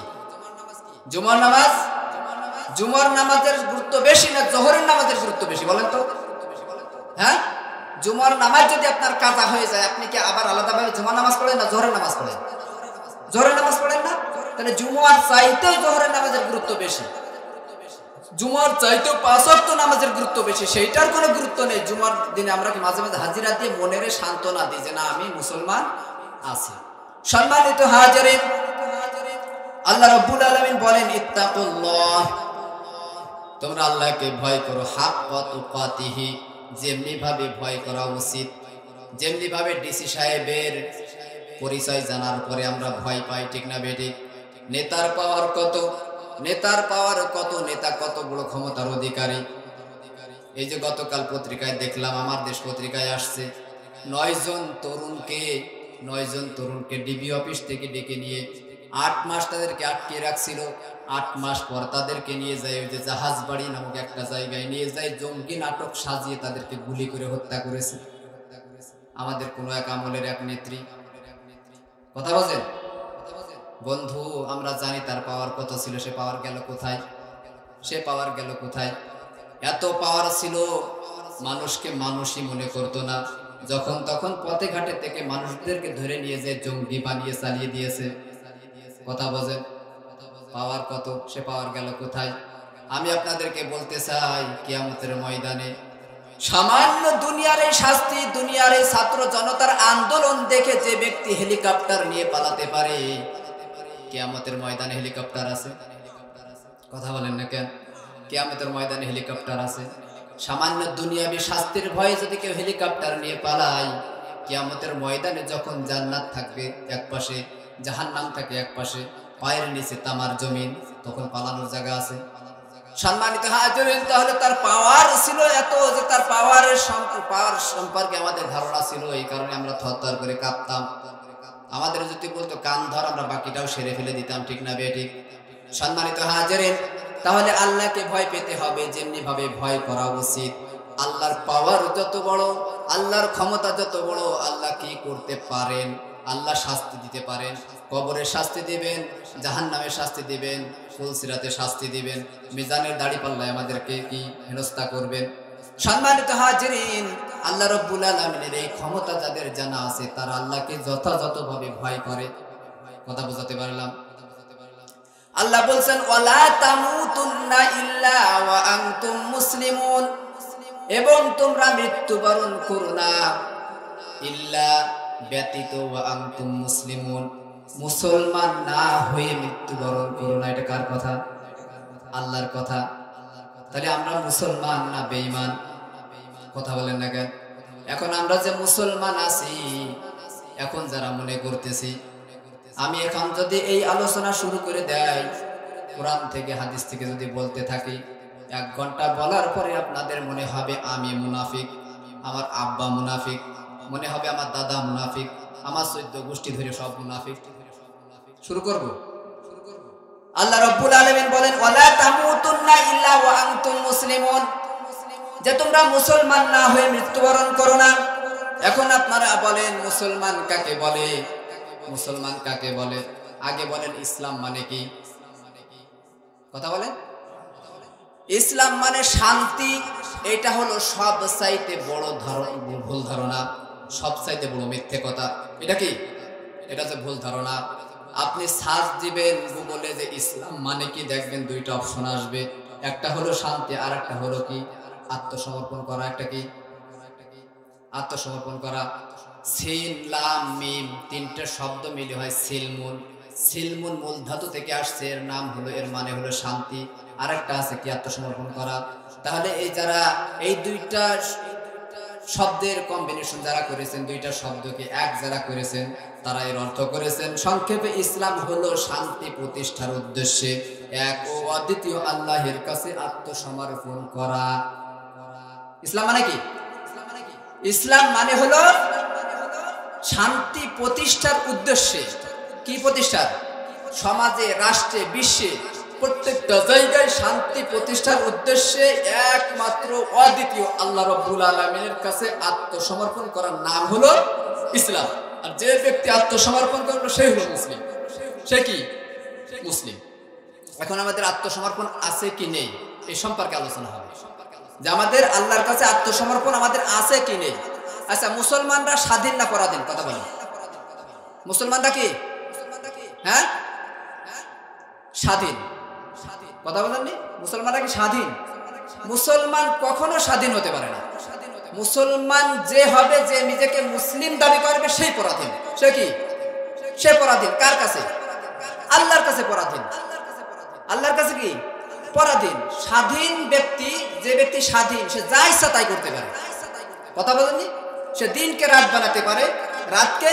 A: জুমার নামাজের গুরুত্ব বেশি না জোহরের নামাজের গুরুত্ব বেশি? বলেন তো। হ্যাঁ, জুমার নামাজ যদি আপনার কাজা হয়ে যায়, আপনি কি আবার আলাদাভাবে জুমার নামাজ পড়েন না জোহরের নামাজ পড়েন? জোহরের নামাজ পড়েন না? তাহলে জুমার চাইতেও জোহরের নামাজের গুরুত্ব বেশি, জুমার চাইতেও 5 ওয়াক্ত নামাজের গুরুত্ব বেশি। সেইটার কোনো গুরুত্ব নেই। জুমার দিনে আমরা কি মাঝে মাঝে হাজিরা দিয়ে মনের সান্ত্বনা দিই যে না, আমি মুসলমান আছি। সম্মানিত হাজিরিন, আল্লাহ রাব্বুল আলামিন বলেন ইত্তাকুল্লাহ, তোমরা আল্লাহকে ভয় করো, হাক্কা তুকাতিহি, যেমনি ভাবে ভয় করা উচিত। যেমনি ভাবে ডিসি সাহেবের পরিচয় জানার পরে আমরা ভয় পাই, ঠিক না বেঠিক? নেতার পাওয়ার কত, নেতা কত বড় ক্ষমতার অধিকারী। এই যে গতকাল পত্রিকায় দেখলাম, আমার দেশ পত্রিকায় আসছে, 9 জন তরুণকে ডিবি অফিস থেকে ডেকে নিয়ে 8 মাস তাদেরকে আটকে রাখছিল। 8 মাস পর তাদেরকে নিয়ে যায় ওই যে জাহাজবাড়ি নামক একটা জায়গায় নিয়ে যায়, জঙ্গি নাটক সাজিয়ে তাদেরকে গুলি করে হত্যা করেছে আমাদের কোন এক আমলের এক নেত্রী। কথা বলেন বন্ধু, আমরা জানি তার পাওয়ার কত ছিল, সে পাওয়ার গেল কোথায়? এত পাওয়ার ছিল, মানুষকে মানুষই মনে করতো না। যখন তখন পথে ঘাটে থেকে মানুষদেরকে ধরে নিয়ে যায় জঙ্গি বানিয়ে চালিয়ে দিয়েছে। কথা বোঝেন? পাওয়ার কত, সে পাওয়ার গেল কোথায়? আমি আপনাদেরকে বলতে চাই, কিয়ামতের ময়দানে সামান্য দুনিয়ার এই শাস্তি, দুনিয়ার এই ছাত্র জনতার আন্দোলন দেখে যে ব্যক্তি হেলিকপ্টার নিয়ে পালাতে পারে, কিয়ামতের ময়দানে হেলিকপ্টার আছে। কথা বলেন না কেন? কিয়ামতের ময়দানে হেলিকপ্টার আছে। সামান্য দুনিয়াবী শাস্তির ভয়ে যদি কেউ হেলিকপ্টার নিয়ে পালায়, কিয়ামতের ময়দানে যখন জান্নাত থাকবে এক পাশে, জাহান্নাম থাকে এক পাশে, পায়ের নিচে তামার জমিন, তখন পালানোর জায়গা আছে। সম্মানিত হাজিরিন, তাহলে তার পাওয়ার ছিল এত যে তার পাওয়ার সম্পর্কে আমাদের ধারণা ছিল, এই কারণে আমরা থরথর করে কাঁপতাম। আমাদের যদি বলতো কান ধর, আমরা বাকিটাও সেরে ফেলে দিতাম, ঠিক না বেঠিক? সম্মানিত হাজিরিন, তাহলে আল্লাহকে ভয় পেতে হবে যেমনি ভাবে ভয় করা উচিত। আল্লাহর পাওয়ার যত বড়, আল্লাহর ক্ষমতা যত বড়, আল্লাহ কি করতে পারেন? আল্লাহ শাস্তি দিতে পারেন। কবরে শাস্তি দিবেন, জাহান্নামে শাস্তি দিবেন, ফুলসিরাতে শাস্তি দিবেন, মিজানের দাড়ি পাল্লায় আমাদেরকে কি হেনস্থা করবেন। সম্মানিত হাজিরিন, আল্লাহ রাব্বুল আলামিনের এই ক্ষমতা যাদের জানা আছে, তারা আল্লাহকে যথাযথভাবে ভয় করে। কথা বোঝাতে পারলাম? আল্লাহ বলছেন ওয়ালা তামুতুন্না ইল্লা ওয়া আনতুম মুসলিমুন, এবং তোমরা মৃত্যুবরণ করো না ইল্লা ব্যতীত ওয়া আনতুম মুসলিমুন, মুসলমান না হয়ে মৃত্যুবরণ করো না। এটা কার কথা? আল্লাহর কথা। তাহলে আমরা মুসলমান না বেঈমান? কথা বলেন না কেন? এখন আমরা যে মুসলমান আছি, এখন যারা মনে করতেছি, আমি এখন যদি এই আলোচনা শুরু করে দেই, কোরআন থেকে হাদিস থেকে যদি বলতে থাকি, 1 ঘন্টা বলার পরে আপনাদের মনে হবে আমি মুনাফিক, আমার আব্বা মুনাফিক, মনে হবে আমার দাদা মুনাফিক, আমার 14 গোষ্ঠী ধরে সব মুনাফিক। শুরু করব। আল্লাহ রাব্বুল আলামিন বলেন ওয়ালা তামুতুন্না ইল্লা ওয়া আনতুম মুসলিমুন, যে তোমরা মুসলমান না হয়ে মৃত্যুবরণ করো না। এখন আপনারা বলেন মুসলমান কাকে বলে? মুসলমান কাকে বলে? আগে বলেন ইসলাম মানে কি? কথা বলেন। ইসলাম মানে শান্তি। এটা হলো সবচাইতে বড় ভুল ধারণা, সবচাইতে বড় মিথ্যে কথা। এটা কি? এটা যে ভুল ধারণা। আপনি সার্চ দিবেন গুগলে যে ইসলাম মানে কি, দেখবেন 2টা অপশন আসবে, একটা হলো শান্তি আর একটা হলো কি আত্মসমর্পণ করা। একটা কি? আত্মসমর্পণ করা। সিন লাম মিম 3টে শব্দ মিলে হয় সিলমুন। সিলমুন মূল ধাতু থেকে আসছে, এর নাম হলো, এর মানে হলো শান্তি। আর একটা আছে কি আত্মসমর্পণ করা। তাহলে এই যারা এই 2টা শব্দের কম্বিনেশন যারা করেছেন, 2টা শব্দকে এক যারা করেছেন, তারা এর অর্থ করেছেন সংক্ষেপে ইসলাম হলো শান্তি প্রতিষ্ঠার উদ্দেশ্যে এক ও অদ্বিতীয় আল্লাহের কাছে আত্মসমর্পণ করা। ইসলাম মানে কি? ইসলাম মানে হলো শান্তি প্রতিষ্ঠার উদ্দেশ্যে। কি প্রতিষ্ঠা? সমাজে, রাষ্ট্রে, বিশ্বে প্রত্যেকটা জায়গায় শান্তি প্রতিষ্ঠার উদ্দেশ্যে একমাত্র অদ্বিতীয় আল্লাহ রাব্বুল আলামিনের কাছে আত্মসমর্পণ করার নাম হলো ইসলাম। আর যে ব্যক্তি আত্মসমর্পণ করবে সে হলো মুসলিম। সে কি? মুসলিম। এখন আমাদের আত্মসমর্পণ আছে কি নেই এই সম্পর্কে আলোচনা হবে, যে আমাদের আল্লাহর কাছে আত্মসমর্পণ আমাদের আছে কি নেই। আচ্ছা, মুসলমানরা স্বাধীন না পরাধীন? কথা বলেন। মুসলমানরা কি? হ্যাঁ, স্বাধীন। কথা বলেননি? মুসলমানরা কি স্বাধীন? মুসলমান কখনো স্বাধীন হতে পারে না। মুসলমান যে হবে, যে নিজেকে মুসলিম দাবি করবে, সেই পরাধীন। সে কি? সে পরাধীন। কার কাছে? আল্লাহর কাছে পরাধীন। আল্লাহর কাছে কি? পরাধীন। স্বাধীন ব্যক্তি, যে ব্যক্তি স্বাধীন, সে যা ইচ্ছা তাই করতে পারে। কথা বলেননি? সে দিনকে রাত বানাতে পারে, রাতকে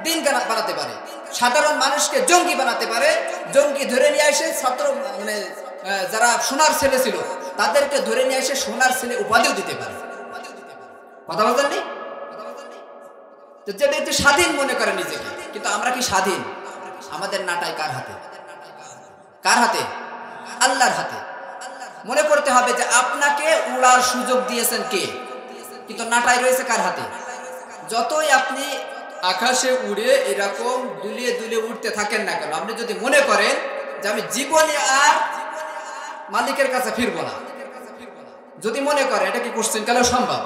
A: দিন বানাতে পারে, সাধারণ মানুষকে জঙ্গি বানাতে পারে, জঙ্গি ধরে নিয়ে এসে ছাত্র মানে যারা সোনার ছেলে ছিল তাদেরকে ধরে নিয়ে এসে সোনার ছেলে উপাধিও দিতে পারে। কথা বলেননি? যে ব্যক্তি স্বাধীন মনে করে নিজেকে, কিন্তু আমরা কি স্বাধীন? আমাদের নাটাই কার হাতে? কার হাতে? আল্লাহর হাতে। মনে করতে হবে যে আপনাকে উড়ার সুযোগ দিয়েছেন কে, কিন্তু নাটাই রয়েছে কার হাতে? যতই আপনি আকাশে উড়ে এরকম দুলিয়ে দুলিয়ে উঠতে থাকেন না কেন, আপনি যদি মনে করেন যে আমি জীবনে আর মালিকের কাছে ফিরবো না, যদি মনে করেন, এটা কি কোশ্চেন কালেও সম্ভব?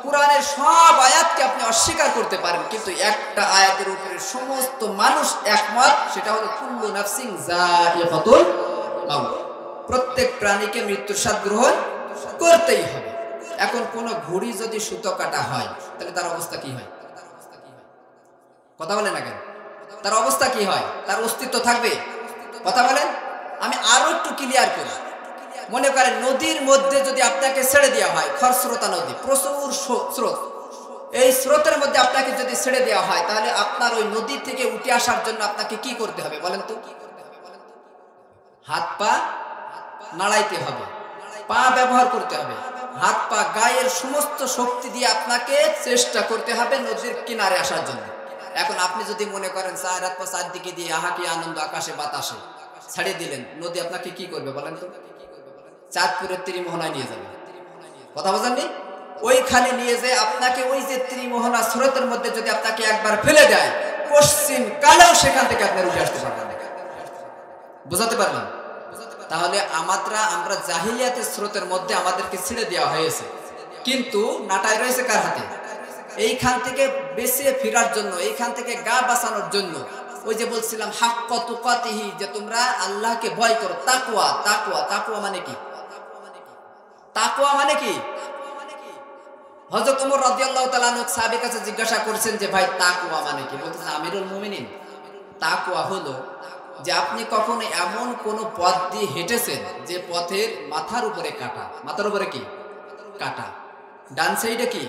A: কোরআনের সব আয়াতকে আপনি অস্বীকার করতে পারেন, কিন্তু একটা আয়াতের উপরে সমস্ত মানুষ একমত, সেটা হলো কুল্লু নাফসিন যায়িকাতুল মাউত। প্রত্যেক প্রাণীকে মৃত্যুর স্বাদ গ্রহণ করতেই হবে। এখন কোন ঘুড়ি যদি সুতো কাটা হয়, তাহলে তার অবস্থা কি হয়? কথা বলেন না কেন? তার অবস্থা কি হয়? তার অস্তিত্ব থাকবে? কথা বলেন। আমি আরো একটু ক্লিয়ার করি। মনে করেন নদীর মধ্যে যদি আপনাকে ছেড়ে দেওয়া হয়, খরস্রোতা নদী, প্রচুর স্রোত, এই স্রোতের মধ্যে আপনাকে যদি ছেড়ে দেওয়া হয়, তাহলে আপনার ওই নদী থেকে উঠে আসার জন্য আপনাকে কি করতে হবে বলেন তো? হাত পা নাড়াইতে হবে, পা ব্যবহার করতে হবে, হাত পা গায়ের সমস্ত শক্তি দিয়ে আপনাকে চেষ্টা করতে হবে নদীর কিনারে আসার জন্য। এখন আপনি যদি মনে করেন চার হাত পা চারদিকে দিয়ে আহা কি আনন্দ, আকাশে বাতাসে ছাড়িয়ে দিলেন, নদী আপনাকে কি করবে বলেন তো? চাঁদপুরের ত্রিমোহনায় নিয়ে যাবে। কথা বোঝেননি? ওইখানে নিয়ে যে আপনাকে ওই যে ত্রিমোহনা স্রোতের মধ্যে যদি আপনাকে একবার ফেলে দেয়, পশ্চিম কালেও সেখান থেকে আপনি উঠে আসতে পারবেন না। বুঝাতে পারলাম? তাহলে আমরা জাহিলিয়াতের স্রোতের মধ্যে আমাদেরকে ছেড়ে দেওয়া হয়েছে, কিন্তু নাটাই রয়েছে কার হাতে? এইখান থেকে বেঁচে ফেরার জন্য, এইখান থেকে গা বাঁচানোর জন্য, ওই যে বলছিলাম হাক্কা তুকাতিহি, যে তোমরা আল্লাহকে ভয় করো। তাকওয়া, তাকওয়া, তাকওয়া মানে কি? তাকওয়া মানে কি? হযরত ওমর রাদিয়াল্লাহু তাআলা আনহু সাহাবীর কাছে জিজ্ঞাসা করেছেন যে ভাই তাকওয়া মানে কি? বলতেছে আমিরুল মুমিনিন, তাকওয়া হলো যে আপনি কখনো এমন কোন পথ দিয়ে হেঁটেছেন যে পথের মাথার উপরে কাটা। মাথার উপরে কি? কাটা। ডান সাইডে কি?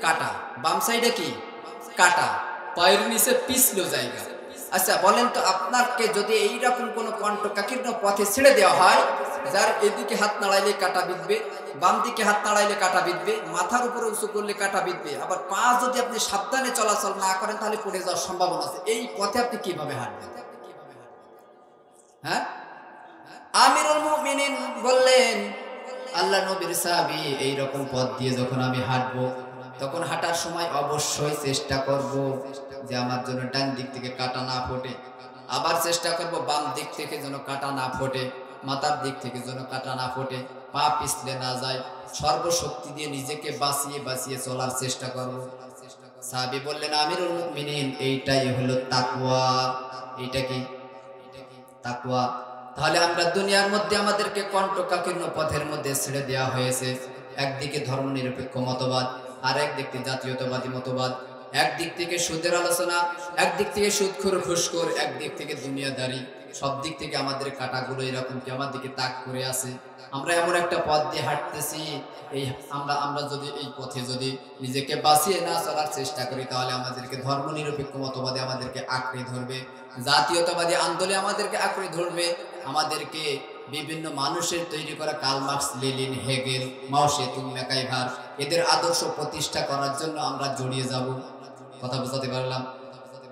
A: কাটা। বাম সাইডে কি? কাটা। পায়ের নিচে পিছলো জায়গা, আচ্ছা বলেন তো, আপনাকে যদি এইরকম কোনো কণ্টকাকীর্ণ পথে ছেড়ে দেওয়া হয়, যার এদিকে হাত নাড়াইলে কাটা বিঁধবে, বাম দিকে হাত নাড়াইলে কাটা বিঁধবে, মাথার উপরে উঁচু করলে কাটা বিঁধবে, আবার পা যদি আপনি সাবধানে চলাচল না করেন তাহলে পড়ে যাওয়ার সম্ভাবনা আছে, এই পথে আপনি কিভাবে হাঁটবেন? হ্যাঁ, আমিরুল মুমিনিন বললেন, আল্লাহ নবীর সাহাবী, এইরকম পথ দিয়ে যখন আমি হাঁটবো, তখন হাঁটার সময় অবশ্যই চেষ্টা করব যে আমার জন্য ডান দিক থেকে কাটা না ফোটে, আবার চেষ্টা করব বাম দিক থেকে যেন কাটা না ফোটে, মাথার দিক থেকে যেন কাটা না ফোটে, পা পিছলে না যায়, সর্বশক্তি দিয়ে নিজেকে বাঁচিয়ে বাঁচিয়ে চলার চেষ্টা করব। সাহাবী বললেন, আমিরুল মুমিনিন, এইটাই হলো তাকওয়া। এইটা কি? তাকওয়া। তাহলে আমরা দুনিয়ার মধ্যে আমাদেরকে কণ্টকাকীর্ণ পথের মধ্যে ছেড়ে দেওয়া হয়েছে। একদিকে ধর্মনিরপেক্ষ মতবাদ, আর একদিকে জাতীয়তাবাদী মতবাদ, একদিক থেকে সুদের আলোচনা, একদিক থেকে সুদখোর ঘুষখোর, একদিক থেকে দুনিয়াদারি, সব দিক থেকে আমাদের কাটাগুলো এরকম কি আমার দিকে তাক করে আছে। আমরা এমন একটা পথ দিয়ে হাঁটতেছি, এই আমরা যদি এই পথে যদি নিজেকে বাঁচিয়ে না চলার চেষ্টা করি, তাহলে আমাদেরকে ধর্মনিরপেক্ষ মতবাদে আমাদেরকে আঁকড়ে ধরবে, জাতীয়তাবাদী আন্দোলনে আমাদেরকে আঁকড়ে ধরবে, আমাদেরকে বিভিন্ন মানুষের তৈরি করা কার্ল মার্কস, লেনিন, হেগেল, মাও সেতুং, ম্যাকাইভার, এদের আদর্শ প্রতিষ্ঠা করার জন্য আমরা জড়িয়ে যাব। কথা বোঝাতে পারলাম?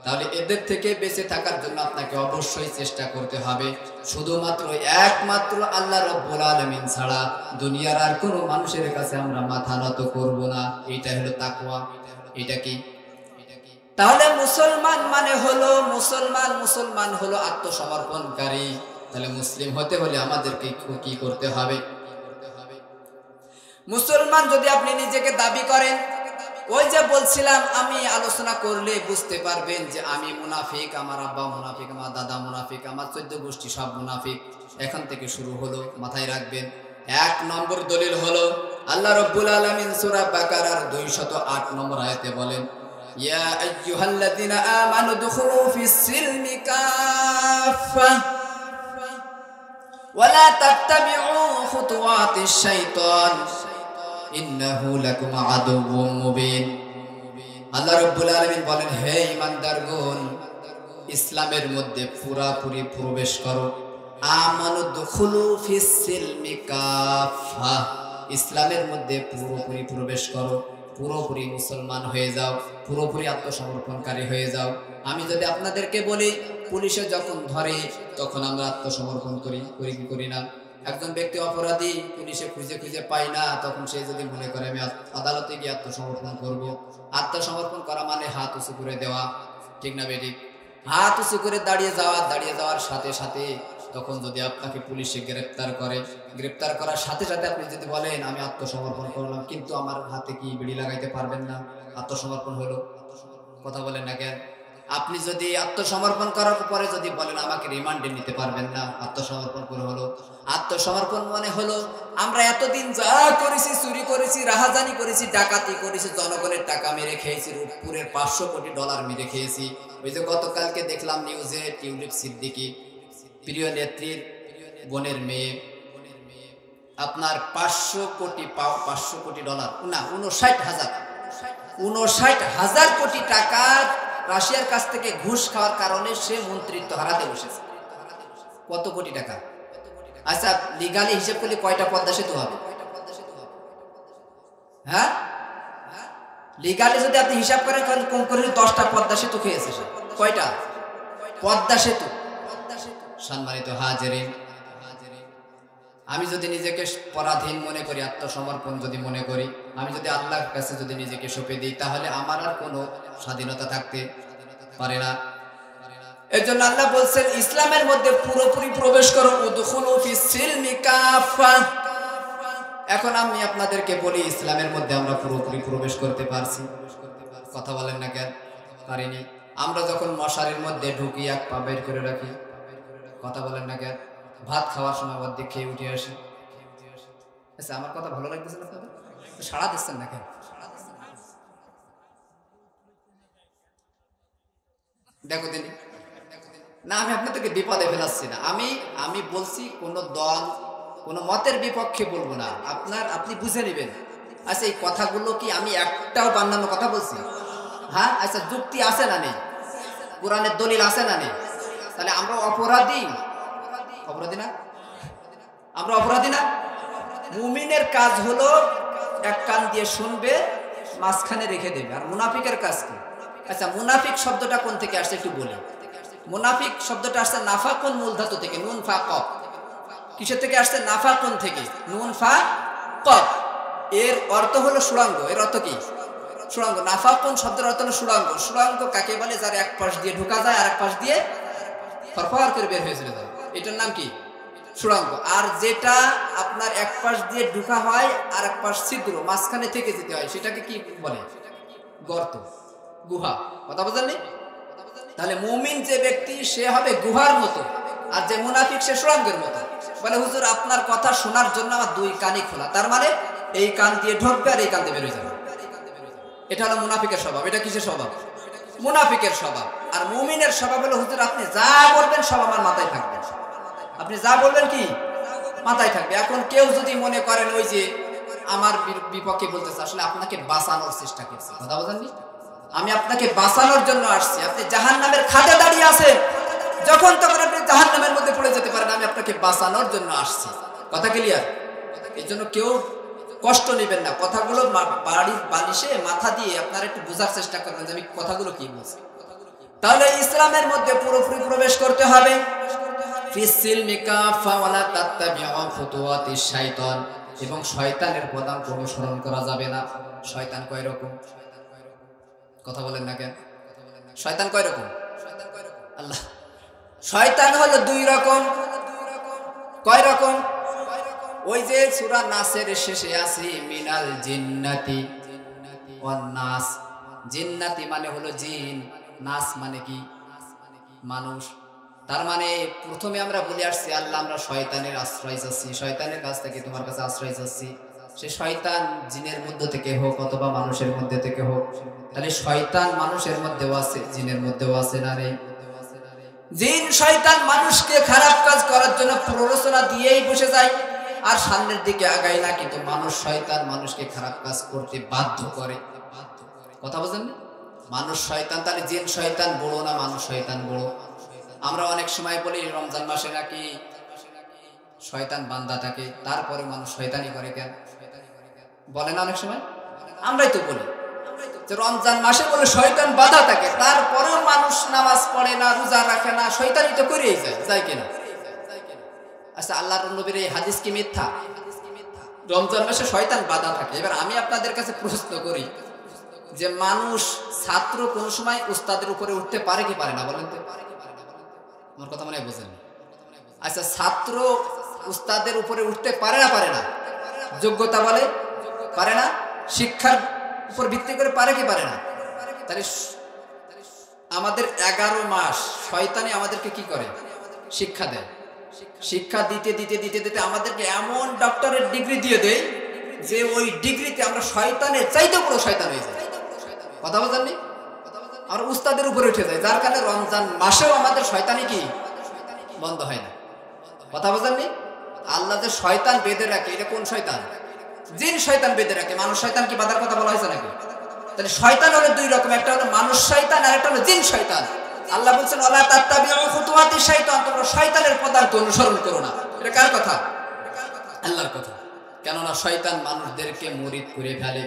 A: তাহলে এদের থেকে বেঁচে থাকার জন্য আপনাকে অবশ্যই চেষ্টা করতে হবে। শুধুমাত্র একমাত্র আল্লাহ রাব্বুল আলামিন ছাড়া দুনিয়ার আর কোনো মানুষের কাছে আমরা মাথা নত করব না। এইটা হলো তাকওয়া। এটা কি? তাহলে মুসলমান মানে হলো মুসলমান হলো আত্মসমর্পণকারী। তাহলে মুসলিম হতে হলে আমাদেরকে কি করতে হবে? মুসলমান যদি আপনি নিজেকে দাবি করেন, ওই যে বলছিলাম, আমি আলোচনা করলে বুঝতে পারবেন যে আমি মুনাফিক, আমার আব্বা মুনাফিক, আমার দাদা মুনাফিক, আমার 14 গোষ্ঠী সব মুনাফিক। এখান থেকে শুরু হলো, মাথায় রাখবেন। 1 নম্বর দলিল হলো আল্লাহ রাব্বুল আলামিন সূরা বাকারার 208 নম্বর আয়াতে বলেন, ইয়া আইয়ুহাল্লাযীনা আমানু দুখুলু ফিস সিলমি কাফা ওয়ালা তাত্তাবিউ খুতুওয়াতিশ শাইতান ইন্নাহু লাকুম আদুউম মুবিন। আল্লাহ রাব্বুল আলামিন বলেন, হে ঈমানদারগণ, ইসলামের মধ্যে পুরোপুরি প্রবেশ করো। আমানু দুখুলু ফিস সিলমি কাফা, ইসলামের মধ্যে পুরোপুরি প্রবেশ করো, পুরোপুরি মুসলমান হয়ে যাও, পুরোপুরি আত্মসমর্পণকারী হয়ে যাও। আমি যদি আপনাদেরকে বলি, পুলিশে যখন ধরে তখন আমরা আত্মসমর্পণ করি কি করি না? একজন ব্যক্তি অপরাধী, পুলিশে খুঁজে খুঁজে পাই না, তখন সে যদি মনে করে আমি আদালতে গিয়ে আত্মসমর্পণ করব, আত্মসমর্পণ করা মানে হাত উঁচু করে দেওয়া, ঠিক না বেঠিক? হাত উঁচু করে দাঁড়িয়ে যাওয়ার সাথে সাথে তখন যদি আপনাকে পুলিশে গ্রেফতার করে, গ্রেফতার করার সাথে সাথে আপনি যদি বলেন আমি আত্মসমর্পণ করলাম, কিন্তু আমার হাতে কি বিড়ি লাগাইতে পারবেন না, আত্মসমর্পণ হলো? কথা বলেন না কেন? আপনি যদি আত্মসমর্পণ করার পরে যদি বলেন আমাকে রিমান্ডে নিতে পারবেন না, আত্মসমর্পণ করে হলো? আত্মসমর্পণ মানে হলো আমরা এতদিন যা করেছি, চুরি করেছি, রাহাজানি করেছি, ডাকাতি করেছি, জনগণের টাকা মেরে খেয়েছি, রূপপুরের 500 কোটি ডলার মেরে খেয়েছি। ওই যে গতকালকে দেখলাম নিউজে, টিউলিপ সিদ্দিকী, প্রিয় নেত্রীর বোনের মেয়ে, আপনার 500 কোটি ডলার না, 59,000 কোটি টাকা রাশিয়ার কাছ থেকে ঘুষ খাওয়ার কারণে সে মন্ত্রিত্ব হারাতে বসেছে। কত কোটি টাকা? আচ্ছা, লিগালি হিসেব করলে কয়টা পদ্মা সেতু হবে? হ্যাঁ, লিগালি যদি আপনি হিসাব করেন, কম করে 10টা পদ্মা সেতু খেয়েছে। কয়টা পদ্মা সেতু? সম্মানিত হাজিরিন, আমি যদি নিজেকে পরাধীন মনে করি, আত্মসমর্পণ যদি মনে করি, আমি যদি আল্লাহর কাছে যদি নিজেকে সঁপে দিই, তাহলে আমার আর কোনো স্বাধীনতা থাকতে পারে না। এর জন্য আল্লাহ বলছেন ইসলামের মধ্যে পুরোপুরি প্রবেশ করো, উদখুলু ফিস সিলমি কাফা। এখন আমি আপনাদেরকে বলি, ইসলামের মধ্যে আমরা পুরোপুরি প্রবেশ করতে পারছি? কথা বলেন না কেন? পারিনি। আমরা যখন মশারির মধ্যে ঢুকি, এক পা বের করে রাখি, কথা বলেন না কেন? ভাত খাওয়ার সময় অর্ধেক খেয়ে উঠে আসি। আচ্ছা, আমার কথা ভালো লাগতেছে না? আপনাদের সাড়া দিচ্ছেন না কেন? দেখো দিন না, আমি আপনাদেরকে বিপদে ফেলাচ্ছি না। আমি বলছি কোন দল, কোন মতের বিপক্ষে বলবো না, আপনি বুঝে নেবেন। আচ্ছা, এই কথাগুলো কি আমি একটাও বানানো কথা বলছি? হ্যাঁ, আচ্ছা, যুক্তি আছে না নেই? কোরআনের দলিল আছে না নেই? তাহলে আমরা অপরাধী? অপরাধী না? আমরা অপরাধী না? মুমিনের কাজ হলো এক কান দিয়ে শুনবে, মাঝখানে রেখে দেবে। আর মুনাফিকের কাজ কি? আচ্ছা, মুনাফিক শব্দটা কোন থেকে আসছে একটু বলি। মুনাফিক শব্দটা আসছে নাফাকুন মূল ধাতু থেকে, নুন ফা কফ। কিসের থেকে আসছে? নাফাকুন থেকে, নুন ফা কফ। এর অর্থ হলো সুড়াঙ্গ। এর অর্থ কি? সুড়াঙ্গ। নাফাকুন শব্দের অর্থ হলো সুড়াঙ্গ। সুড়াঙ্গ কাকে বলে? যার এক পাশ দিয়ে ঢোকা যায় আর এক পাশ দিয়ে ফরফর করে বের হয়ে চলে যায়, এটার নাম কি? সুড়াঙ্গ। আর যেটা আপনার এক পাশ দিয়ে ঢোকা হয় আর এক পাশ ছিদ্র, মাঝখানে থেকে যেতে হয়, সেটাকে কি বলে? গর্ত, গুহা। কথা বুঝলেন? তাহলে মুমিন যে ব্যক্তি সে হবে গুহার মতো, আর যে মুনাফিক সে সুড়াঙ্গের মতো। বলে হুজুর আপনার কথা শোনার জন্য আমার দুই কানই খোলা, তার মানে এই কান দিয়ে ঢুকবে আর এই কান দিয়ে বেরোয় যাবে। এটা হলো মুনাফিকের স্বভাব। এটা কিসের স্বভাব? মুনাফিকের স্বভাব। আর মুমিনের স্বভাব হলো হুজুর আপনি যা বলবেন সব আমার মাথায় থাকবে। আপনি যা বলবেন কি মাথায় থাকবে। এখন কেউ যদি মনে করেন ওই যে আমার বিপক্ষে বলতেছে, আসলে আপনাকে বাঁচানোর চেষ্টা করছে। কথা বলেননি? আমি আপনাকে বাঁচানোর জন্য আসছি। আপনি জাহান্নামের খাদে দাঁড়িয়ে আছেন, যখন তখন আপনি জাহান্নামের মধ্যে পড়ে যেতে পারেন। আমি আপনাকে বাঁচানোর জন্য আসছি। কথা ক্লিয়ার? এই জন্য কেউ কষ্ট নেবেন না। কথাগুলো বাড়ির বালিশে মাথা দিয়ে আপনারা একটু বোঝার চেষ্টা করবেন যে আমি কথাগুলো কি বলছি। তাহলে ইসলামের মধ্যে পুরোপুরি প্রবেশ করতে হবে। এবং শয়তানের পদাঙ্ক অনুসরণ করা যাবে না। শয়তান কয় রকম? কথা বলেন না কেন? শয়তান কয় রকম? আল্লাহ, শয়তান হলো দুই রকম। কয় রকম? ওই যে সূরা নাসের শেষে আছে মিনাল জিন্নাতি ওয়ান নাস। জিন্নাতি মানে হলো জিন, নাস মানে কি? মানুষ। তার মানে প্রথমে আমরা বলে আসছি আল্লাহ আমরা শয়তানের আশ্রয় চাচ্ছি, শয়তানের কাছ থেকে তোমার কাছে আশ্রয় চাচ্ছি। সে শয়তান জিনের মধ্যে থেকে হোক অথবা মানুষের মধ্যে থেকে হোক। তাহলে শয়তান মানুষের মধ্যেও আছে, জিনের মধ্যেও আছে না নেই? জিন শয়তান মানুষকে খারাপ কাজ করার জন্য প্ররোচনা দিয়েই বসে যায় আর সামনের দিকে আগায় না, কিন্তু মানুষ শয়তান মানুষকে খারাপ কাজ করতে বাধ্য করে। কথা বুঝলেন? মানুষ শয়তান। তাহলে জিন শয়তান বড় না মানুষ শয়তান বড়? আমরা অনেক সময় বলি রমজান মাসে নাকি শয়তান বান্দা থাকে, তারপরে মানুষ শয়তানি করে কেন? বলে না অনেক সময়? আমরাই তো বলি যে রমজান মাসে বলে শয়তান বাধা থাকে, তারপরেও মানুষ নামাজ পড়ে না, রোজা রাখে না, শয়তানি তো করেই যায় কিনা? আচ্ছা, আল্লাহর নবীর এই হাদিস কি মিথ্যা? রমজান মাসে শয়তান বাধা থাকে। এবার আমি আপনাদের কাছে প্রশ্ন করি যে মানুষ ছাত্র কোন সময় উস্তাদের উপরে উঠতে পারে কি পারে না? বলেন তো। আমার কথা মনে হয় বোঝেন? আচ্ছা, ছাত্র উস্তাদের উপরে উঠতে পারে না? পারে না? যোগ্যতা বলে পারে না? শিক্ষার উপর ভিত্তি করে পারে কি পারে না? তাহলে আমাদের 11 মাস শয়তানি আমাদেরকে কি করে? শিক্ষা দেয়। শিক্ষা দিতে দিতে দিতে দিতে আমাদেরকে এমন ডক্টরের ডিগ্রি দিয়ে দেয় যে ওই ডিগ্রিতে আমরা শয়তানের চাইতে বড় শয়তান হয়ে যায়। কথা বলেননি? আমরা উস্তাদের উপরে উঠে যাই, যার কারণে রমজান মাসেও আমাদের শয়তানি কি বন্ধ হয় না। কথা বলেননি? আল্লাহ যে শয়তান বেঁধে রাখে, এটা কোন শয়তান? জিন শয়তান বেঁধে রাখে। মানুষ শয়তান কি বাধার কথা বলা হয়েছে নাকি? তাহলে শয়তান হলো দুই রকম, একটা হলো মানুষ শয়তান আর একটা হলো জিন শয়তান। আল্লাহ বলছেন ওয়ালা তাত্তাবিউ খুতুওয়াতিশ শাইতান, তোমরা শয়তানের পদাঙ্ক অনুসরণ করো না। এটা কার কথা? আল্লাহর কথা। কেননা শয়তান মানুষদেরকে মুরিদ করে ফেলে।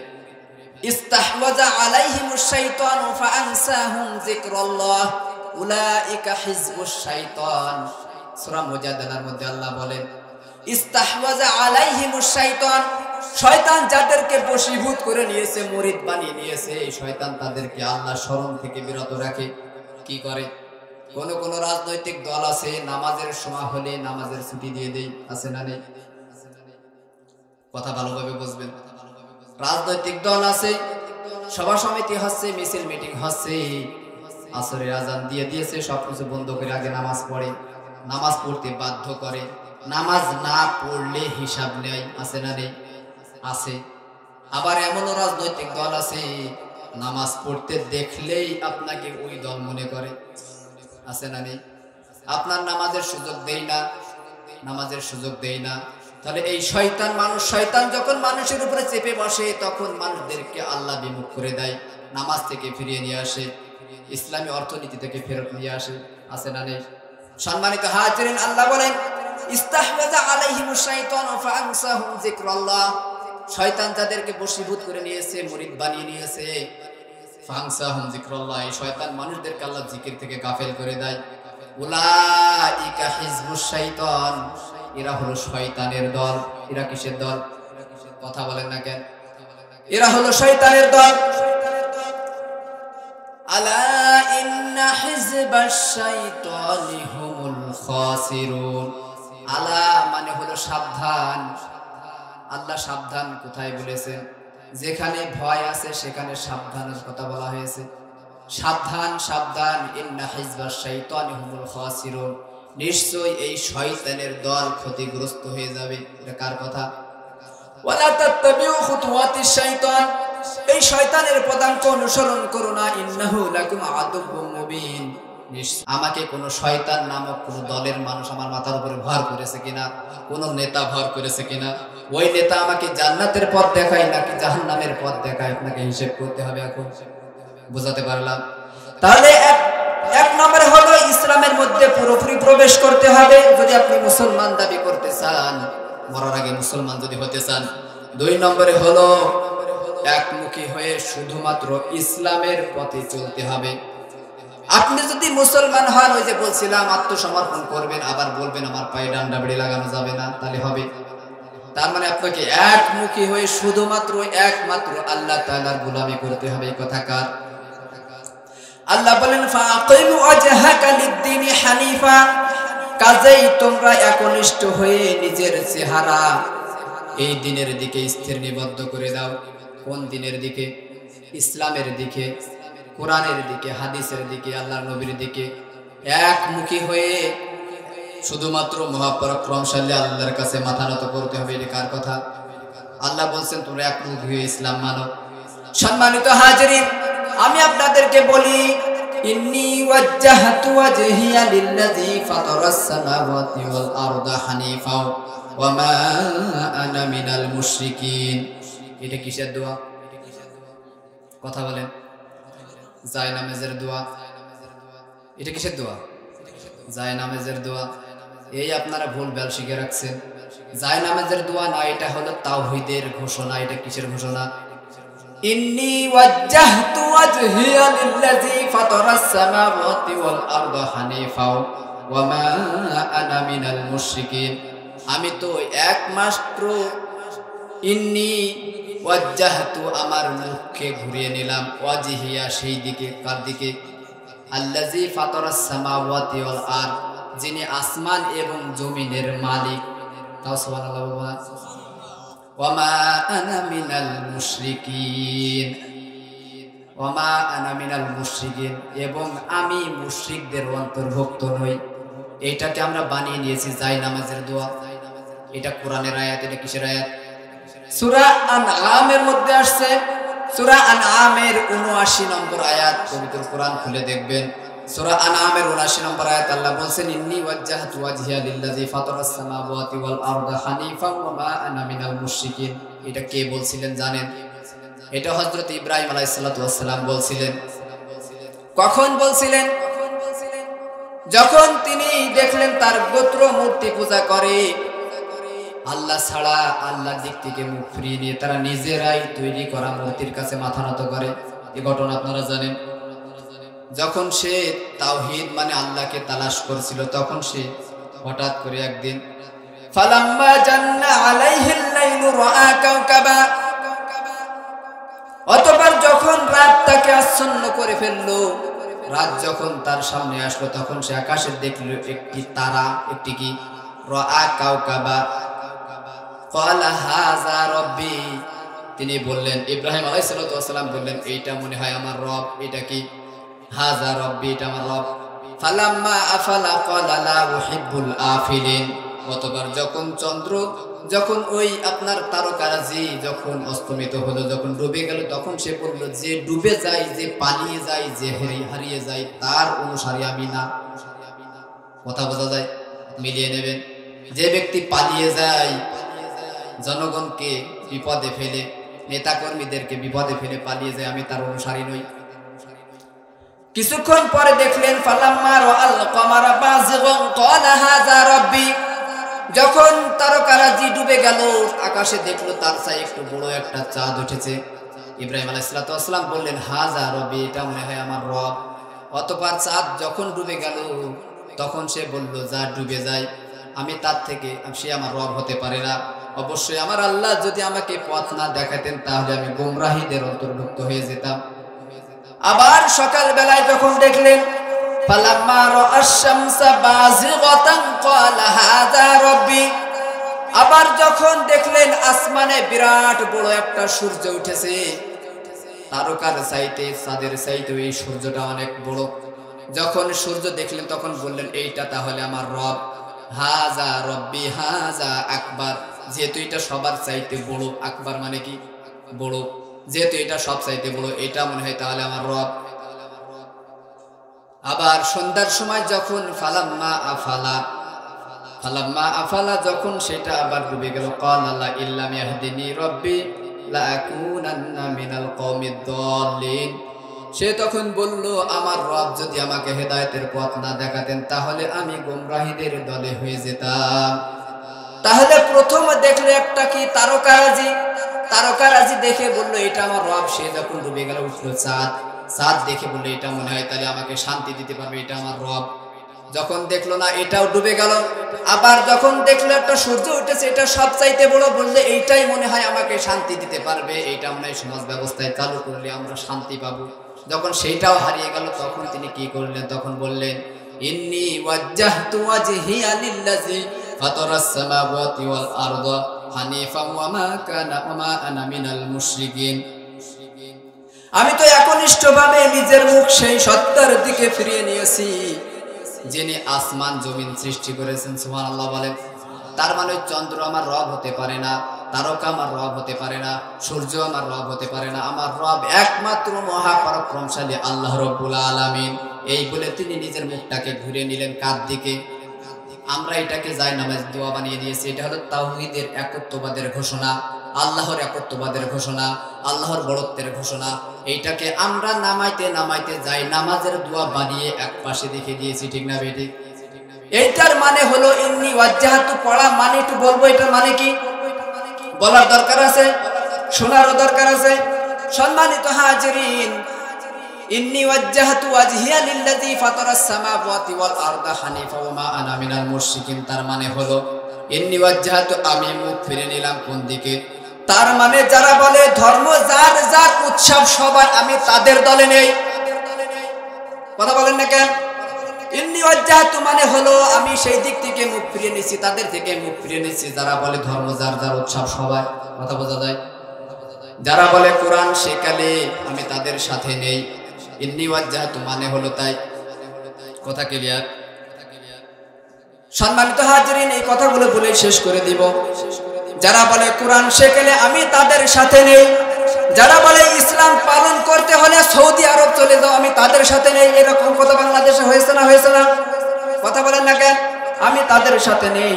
A: ইস্তাহওয়াজা আলাইহিমুশ শাইতানু ফাআনসাহুম যিকরাল্লাহ উলাইকা হিজবুশ শাইতান। সূরা মুজাদালার মধ্যে আল্লাহ বলেন ইস্তাহওয়াজা আলাইহিমুশ শাইতান, শয়তান যাদেরকে বশীভূত করে নিয়েছে, মুরিদ বানিয়ে নিয়েছে, এই শয়তান তাদেরকে আল্লাহ স্মরণ থেকে বিরত রাখে। কি করে? কোন কোন রাজনৈতিক দল আছে নামাজের সময় হলে নামাজের ছুটি দিয়ে দেয়, আছে না নেই? কথা ভালোভাবে বুঝবেন। রাজনৈতিক দল আছে, সভা সমিতি হচ্ছে, মিছিল মিটিং হচ্ছে, আসরের আজান দিয়ে দিয়েছে, সবকিছু বন্ধ করে আগে নামাজ পড়ে, নামাজ পড়তে বাধ্য করে, নামাজ না পড়লে হিসাব নেয়, আছে না নেই? আছে। আবার এমনও রাজনৈতিক দল আছে নামাজ পড়তে দেখলেই আপনাকে ওই দল মনে করে, আছে না নেই? আপনার নামাজের সুযোগ দেই না, নামাজের সুযোগ দেই না। তাহলে এই শয়তান, মানুষ শয়তান যখন মানুষের উপরে চেপে বসে তখন মানুষদেরকে আল্লাহ বিমুখ করে দেয়, নামাজ থেকে ফিরিয়ে নিয়ে আসে। ইসলামী অর্থনীতি থেকে ফেরত নিয়ে আসে, আছে না নেই? সম্মানিত হাজিরিন, আল্লাহ বলেন ইস্তাহওয়াযা আলাইহিমুশ শাইতানু ফাআনসাহুম যিকরাল্লাহ, শয়তান যাদেরকে বশীভূত করে নিয়েছে, মুরিদ বানিয়ে নিয়েছে, ফাআনসাহুম যিকরাল্লাহ, এই শয়তান মানুষদেরকে আল্লাহর জিকির থেকে গাফেল করে দেয়। উলাইকা হিজবুশ শাইতান, এরা হলো শয়তানের দল। এরা কিসের দল? কথা বলেন না কেন? এরা হলো শয়তানের দল। আলা ইন্না হিজবাশ শাইতানি হুমুল খাসিরুন, আলা মানে হলো সাবধান। আল্লাহ সাবধান কোথায় বলেছেন? যেখানে ভয় আছে সেখানে সাবধানের কথা বলা হয়েছে। সাবধান, সাবধান। ইন্না হিজবাশ শাইতানি হুমুল খাসিরুন, নিশ্চয়ই এই শয়তানের দল ক্ষতিগ্রস্ত হয়ে যাবে। এটা কার কথা? ওয়ালা তাত্তাবিউ খুতুওয়াতিশ শাইতান, এই শয়তানের পদাঙ্ক অনুসরণ করো না। ইন্নাহু লাকুম আদুউম মুবিন, আমাকে কোন শয়তান নামক কোন দলের মানুষ আমার মাথার উপরে ভর করেছে কিনা, কোন নেতা ভর করেছে কিনা, ওই নেতা আমাকে জান্নাতের পথ দেখায় নাকি জাহান্নামের পথ দেখায়, আপনাকে হিসেব করতে হবে। এখন বুঝাতে পারলাম? তাহলে এক নম্বরে হলো ইসলামের মধ্যে পুরোপুরি প্রবেশ করতে হবে যদি আপনি মুসলমান দাবি করতে চান, মরার আগে মুসলমান যদি হতে চান। দুই নম্বরে হলো একমুখী হয়ে শুধুমাত্র ইসলামের পথে চলতে হবে। আপনি যদি মুসলমান হন, ওই যে বলছিলাম আত্মসমর্পণ করবেন, আবার বলবেন আমার পায়ে ডান্ডা বেড়ি লাগানো যাবে না, তাহলে হবে? তার মানে আপনাকে একমুখী হয়ে শুধুমাত্র একমাত্র আল্লাহ তাআলার গোলামি করতে হবে। এই কথা কার? আল্লাহ বলেন ফাআকিম ওয়াজহাকা লিদ-দীনি হানিফা, কাজেই তোমরা একনিষ্ঠ হয়ে নিজের চেহারা এই দিনের দিকে স্থির নিবদ্ধ করে দাও। কোন দিনের দিকে? ইসলামের দিকে, কোরআনের দিকে, হাদিসের দিকে, আল্লাহর নবীর দিকে একমুখী হয়ে শুধুমাত্র মহাপরাক্রমশালী আল্লাহর কাছে মাথা নত করতে হবে। এটা কার কথা? আল্লাহ বলছেন তোমরা একমুখী হয়ে ইসলাম মানো। সম্মানিত হাজিরিন, আমি আপনাদেরকে বলি ইন্নী ওয়াজ্জাহতু ওয়াজহিয়া লিল্লাযী ফাতারাস সামাওয়াতি ওয়াল আরদা হানিফা ওয়া মা আনা মিনাল মুশরিকিন। এটা কিসের দোয়া? কথা বলেন। জায়নামাজের দোয়া। এটা কিসের দোয়া? জায়নামাজের দোয়া। এই আপনারা ভুলভাল শিখে রাখছেন। জায়নামাজের দোয়া না, এটা হলো তাওহীদের ঘোষণা। এটা কিসের ঘোষণা? ইন্নী ওয়াজ্জাহতু ওয়াজহিয়া লিল্লাযী ফাতারাস সামাওয়াতি ওয়াল আরদা হানিফা ওয়া মা আনা মিনাল মুশরিকিন, আমি তো একমাত্র ইন্নী ওয়াজ্জাহতু আমার মুখকে ঘুরিয়ে নিলাম, ওয়াজহিয়া সেই দিকে, কার দিকে? আল্লাযী ফাতারাস সামাওয়াতি ওয়াল আরদ, যিনি আসমান এবং জমিনের মালিক। তাও সুবহানাল্লাহ বলবা। ওয়া মা আনা মিনাল মুশরিকিন, ওয়া মা আনা মিনাল মুশরিকিন, এবং আমি মুশরিকদের অন্তর্ভুক্ত নই। এইটাকে আমরা বানিয়ে নিয়েছি জায়নামাজের দোয়া। এটা কোরআনের আয়াত। এটা কিসের আয়াত? সূরা আনআমের মধ্যে আসছে। সূরা আনআমের ৭৯ নম্বর আয়াত। পবিত্র কোরআন খুলে দেখবেন, সূরা আনআমের ৭৯ নম্বর আয়াত আল্লাহ বলছেন ইন্নী ওয়াজ্জাহতু ওয়াজহিয়া লিল্লাযী ফাতারাস সামাওয়াতি ওয়াল আরদা হানিফা ওয়া মা আনা মিনাল মুশরিকিন। এটা কে বলছিলেন জানেন? এটা হযরত ইব্রাহিম আলাইহিস সালাতু ওয়াস সালাম বলছিলেন। কখন বলছিলেন? যখন তিনি দেখলেন তার গোত্র মূর্তি পূজা করে, আল্লাহ ছাড়া আল্লাহর দিক থেকে মুখ ফিরিয়ে নিয়ে তারা নিজেরাই তৈরি করা মূর্তির কাছে মাথা নত করে। এই ঘটনা আপনারা জানেন। যখন সে তাওহীদ মানে আল্লাহকে তালাশ করছিল, তখন সে হঠাৎ করে একদিন ফালাম্মা জান্না আলাইহিল লাইলু রাআ কাওকাবা, অতঃপর যখন রাত তাকে আচ্ছন্ন করে ফেললো, রাত যখন তার সামনে আসলো, তখন সে আকাশে দেখলো একটি তারা, একটি কি? রাআ কাওকাবা। ক্বালা হাযা রাব্বি, তিনি বললেন, ইব্রাহিম আলাইহিস সালাতু ওয়াস সালাম বললেন এইটা মনে হয় আমার রব। এটা কি? হাযা রাব্বি, এটা আমার রব। ফালাম্মা আফালা ক্বালা লা উহিব্বুল আফিলিন, অতঃপর যখন চন্দ্র, যখন ওই আপনার তারকারাজি যখন অস্তমিত হলো, যখন ডুবে গেল, তখন সে বলল যে ডুবে যায়, যে পালিয়ে যায়, যে হারিয়ে যায়, তার অনুসারী আমি না। কথা বোঝা যায়? মিলিয়ে নেবেন। যে ব্যক্তি পালিয়ে যায়, জনগণকে বিপদে ফেলে, নেতাকর্মীদেরকে বিপদে ফেলে পালিয়ে যায়, আমি তার অনুসারী নই। কিছুক্ষণ পরে দেখলেন ফালাম্মা রাআল কমারা বাযিগান ক্বালা হাযা রাব্বি, যখন তারকারাজি ডুবে গেল আকাশে দেখলো তার চাই একটু বড় একটা চাঁদ উঠেছে। ইব্রাহিম আলাইহিস সালাতু ওয়াস সালাম বললেন হাযা রাব্বি, এটা মনে হয় আমার রব। অতঃপর চাঁদ যখন ডুবে গেল তখন সে বলল যা ডুবে যায়, আমি তার থেকে সে আমার রব হতে পারে না। অবশ্যই আমার আল্লাহ যদি আমাকে পথ না দেখাতেন তাহলে আমি গোমরাহীদের অন্তর্ভুক্ত হয়ে যেতাম। আবার সকাল বেলায় যখন দেখলেন ফালাম্মা রাআশ শামসা বাযিগাতান ক্বালা হাযা রাব্বি, আবার যখন দেখলেন আসমানে বিরাট বড় একটা সূর্য উঠেছে, তারকার চাইতে চাঁদের চাইতে এই সূর্যটা অনেক বড়। যখন সূর্য দেখলেন তখন বললেন এইটা তাহলে আমার রব। হাযা রব্বি হাযা আকবার, যেহেতু এটা সবার চাইতে বড়, আকবার মানে কি বড়, যেহেতু এটা সব চাইতে বড়, এটা মনে হয় তাহলে আমার রব। আবার সন্ধ্যার সময় যখন ফালাম্মা আফালা যখন সেটা আবার ডুবে গেল, ক্বালা লা ইল্লাম ইয়াহদিনি রব্বি লা আকুনান্না মিনাল কওমিদ দাল্লিন, সে তখন বলল আমার রব যদি আমাকে হেদায়েতের পথ না দেখাতেন তাহলে আমি গোমরাহীদের দলে হয়ে যেতাম। তাহলে প্রথম দেখলো একটা কি তারকারাজি দেখে বলল এটা আমার রব। সে যখন ডুবে গেল উঠলো চাঁদ দেখে বললো এটা মনে হয় তাহলে আমাকে শান্তি দিতে পারবে, এটা আমার রব। যখন দেখলো না এটাও ডুবে গেল, আবার যখন দেখলো একটা সূর্য উঠেছে এটা সব চাইতে বড়, বললে এইটাই মনে হয় আমাকে শান্তি দিতে পারবে, এইটা মনে হয় সমাজ ব্যবস্থায় চালু করলে আমরা শান্তি পাবো। যখন সেইটাও হারিয়ে গেল তখন তিনি কি করলেন, তখন বললেন ইন্নী ওয়াজ্জাহতু ওয়াজহিয়া লিল্লাযী ফাতারাস সামাওয়াতি ওয়াল আরদা হানিফাম ওয়া মা আনা মিনাল মুশরিকিন, আমি তো একনিষ্ঠভাবে নিজের মুখ সেই সত্তার দিকে ফিরিয়ে নিয়েছি যিনি আসমান জমিন সৃষ্টি করেছেন। সুবহানাল্লাহ বলেন। তার মানে চন্দ্র আমার রব হতে পারে না, তারকা আমার রব হতে পারে না, সূর্য আমার রব হতে পারে না, আমার রব একমাত্র মহাপরাক্রমশালী আল্লাহ রাব্বুল আলামিন। এই বলে তিনি নিজের মুখটাকে ঘুরে নিলেন কার দিকে? আমরা এটাকে জায়নামাজ দোয়া বানিয়ে দিয়েছি। এটা হলো তাওহীদের একত্ববাদের ঘোষণা, আল্লাহর একত্ববাদের ঘোষণা, আল্লাহর বড়ত্বের ঘোষণা। এইটাকে আমরা নামাইতে যাই নামাজের দোয়া বানিয়ে এক পাশে রেখে দিয়েছি, ঠিক না বেঠিক? এইটার মানে হলো ইন্নী ওয়াজ্জাহতু পড়া মানে একটু বলবো এটার মানে কি বলার দরকার আছে, শোনারও দরকার আছে। সম্মানিত হাজিরিন, ইন্নী ওয়াজ্জাহতু ওয়াজহিয়া লিল্লাযী ফাতারাস সামাওয়াতি ওয়াল আরদা হানিফা ওয়া মা আনা মিনাল মুশরিকিন, তার মানে হলো ইন্নী ওয়াজ্জাহতু আমি মুখ ফিরে নিলাম কোন দিকে? তার মানে যারা বলে ধর্ম যার যার উৎসব সবার, আমি তাদের দলে নেই। কথা বলেন না কেন? ইন্নী ওয়াজ্জাহতু মানে হলো আমি সেই দিক থেকে মুখ ফিরিয়ে নিয়েছি, তাদের থেকে মুখ ফিরিয়ে নিয়েছি যারা বলে ধর্ম যার যার উৎসব সবার। কথা বোঝা যায়? যারা বলে কোরআন শেখালে আমি তাদের সাথে নেই। ইন্নী ওয়াজ্জাহতু মানে হলো তাই। কথা ক্লিয়ার? সম্মানিত হাজিরিন, এই কথাগুলো বলে শেষ করে দিব। যারা বলে কোরআন শেখালে আমি তাদের সাথে নেই, যারা বলে ইসলাম পালন করতে হলে সৌদি আরব চলে যাও আমি তাদের সাথে নেই, এরকম কথা বাংলাদেশে হয়েছে না? কথা বলেন না কেন? আমি তাদের সাথে নেই।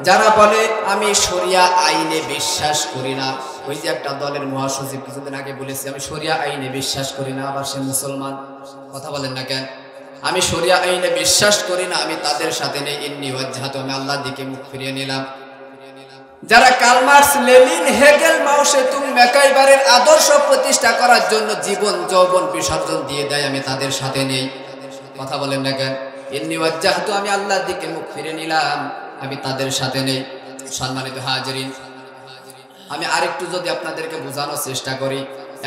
A: যারা বলে আমি শরিয়া আইনে বিশ্বাস করি না, ওই যে একটা দলের মহাসচিব কিছুদিন আগে বলেছে আমি শরিয়া আইনে বিশ্বাস করি না, আবার সে মুসলমান। কথা বলেন না কেন? আমি শরিয়া আইনে বিশ্বাস করি না, আমি তাদের সাথে নেই। ইন্নী ওয়াজ্জাহতু আমি আল্লাহর দিকে মুখ ফিরিয়ে নিলাম। যারা কার্ল মার্কস, লেনিন, হেগেল, মাও সেতুং, ম্যাকাইবারের আদর্শ প্রতিষ্ঠা করার জন্য জীবন যৌবন বিসর্জন দিয়ে দেয়, আমি তাদের সাথে নেই। কথা বলেন না কেন? ইন্নী ওয়াজ্জাহতু আমি আল্লাহর দিকে মুখ ফিরে নিলাম, আমি তাদের সাথে নেই। সম্মানিত হাজিরিন, আমি আরেকটু যদি আপনাদেরকে বোঝানোর চেষ্টা করি,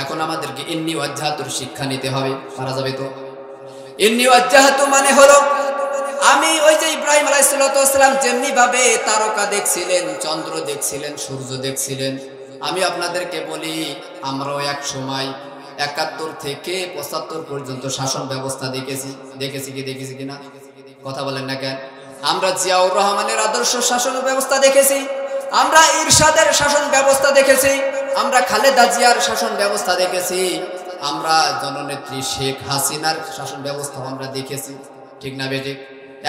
A: এখন আমাদেরকে ইন্নী ওয়াজ্জাহতুর শিক্ষা নিতে হবে। পারা যাবে তো? ইন্নী ওয়াজ্জাহতু মানে হলো আমি ওই যে ইব্রাহিম আলাইহিস সালাম যেমনি ভাবে তারকা দেখছিলেন, চন্দ্র দেখছিলেন, সূর্য দেখছিলেন, আমি আপনাদেরকে বলি আমরাও এক সময় ৭১ থেকে ৭৫ পর্যন্ত শাসন ব্যবস্থা দেখেছি কিনা? কথা বলেন না কেন? আমরা জিয়াউর রহমানের আদর্শ শাসন ব্যবস্থা দেখেছি, আমরা ইরশাদের শাসন ব্যবস্থা দেখেছি, আমরা খালেদা জিয়ার শাসন ব্যবস্থা দেখেছি, আমরা জননেত্রী শেখ হাসিনার শাসন ব্যবস্থা আমরা দেখেছি, ঠিক না বেঠিক?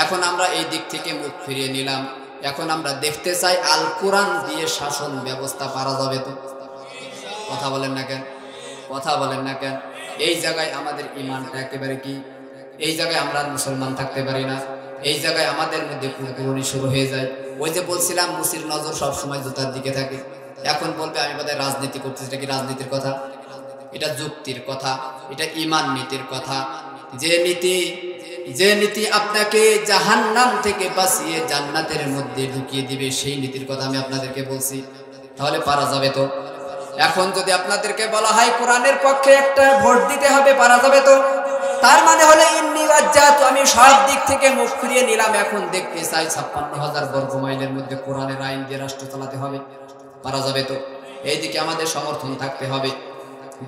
A: এখন আমরা এই দিক থেকে মুখ ফিরিয়ে নিলাম, এখন আমরা দেখতে চাই আল কোরআন দিয়ে শাসন ব্যবস্থা পারা যাবে তো? কথা বলেন না কেন? এই জায়গায় আমাদের ঈমানটা একেবারে কি, এই জায়গায় আমরা মুসলমান থাকতে পারি না। এই জায়গায় আমাদের মধ্যে কুরকুরনি শুরু হয়ে যায়। ওই যে বলছিলাম মুসির নজর সবসময় জুতার দিকে থাকে। এখন বলবে আমি বোধহয় রাজনীতি করতেছি। এটা কি রাজনীতির কথা? এটা যুক্তির কথা, এটা ঈমান নীতির কথা। যে নীতি আপনাকে জাহান্নাম থেকে বাঁচিয়ে জান্নাতের মধ্যে ঢুকিয়ে দিবে, সেই নীতির কথা আমি আপনাদেরকে বলছি। তাহলে পারা যাবে তো? এখন যদি আপনাদেরকে বলা হয় কোরআনের পক্ষে একটা ভোট দিতে হবে, পারা যাবে তো? তার মানে হলে ইন্নী ওয়াজ্জাহতু, আমি সব দিক থেকে মুখ ফিরিয়ে নিলাম, এখন দেখতে চাই 56,000 বর্গ মাইলের মধ্যে কোরআনের আইন দিয়ে রাষ্ট্র চালাতে হবে। পারা যাবে তো? এইদিকে আমাদের সমর্থন থাকতে হবে।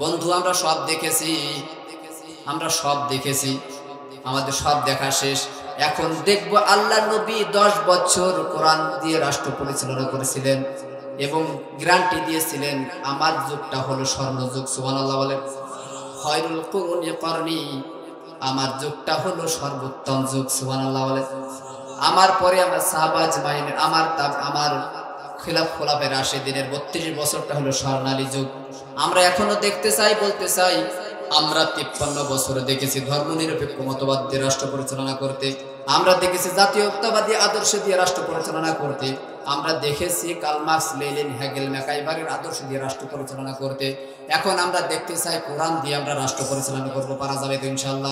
A: বন্ধু, আমরা সব দেখেছি, আমাদের সব দেখা শেষ। এখন দেখব আল্লাহ নবী 10 বছর কোরআন দিয়ে রাষ্ট্র পরিচালনা করেছিলেন এবং গ্যারান্টি দিয়েছিলেন আমার যুগটা হলো স্বর্ণযুগ। সুবহানাল্লাহ বলেন। খায়রুল কুরুনি করনি, আমার যুগটা হলো সর্বোত্তম যুগ। সুবহানাল্লাহ বলেন। আমার পরে আমরা সাহাবা আজমাইনের আমার খোলাফায়ে রাশিদিনের 32 বছরটা হলো স্বর্ণালী যুগ। আমরা এখনো দেখতে চাই, বলতে চাই আমরা 53 বছরে দেখেছি ধর্মনিরপেক্ষ মতবাদ দিয়ে রাষ্ট্র পরিচালনা করতে, আমরা দেখেছি জাতীয়তাবাদী আদর্শ দিয়ে রাষ্ট্র পরিচালনা করতে, আমরা দেখেছি কার্ল মার্কস, লেনিন, হেগেল, ম্যাকাইভারের আদর্শ দিয়ে রাষ্ট্র পরিচালনা করতে। এখন আমরা দেখতে চাই কোরআন দিয়ে আমরা রাষ্ট্র পরিচালনা করবো। পারা যাবে তো ইনশাআল্লাহ?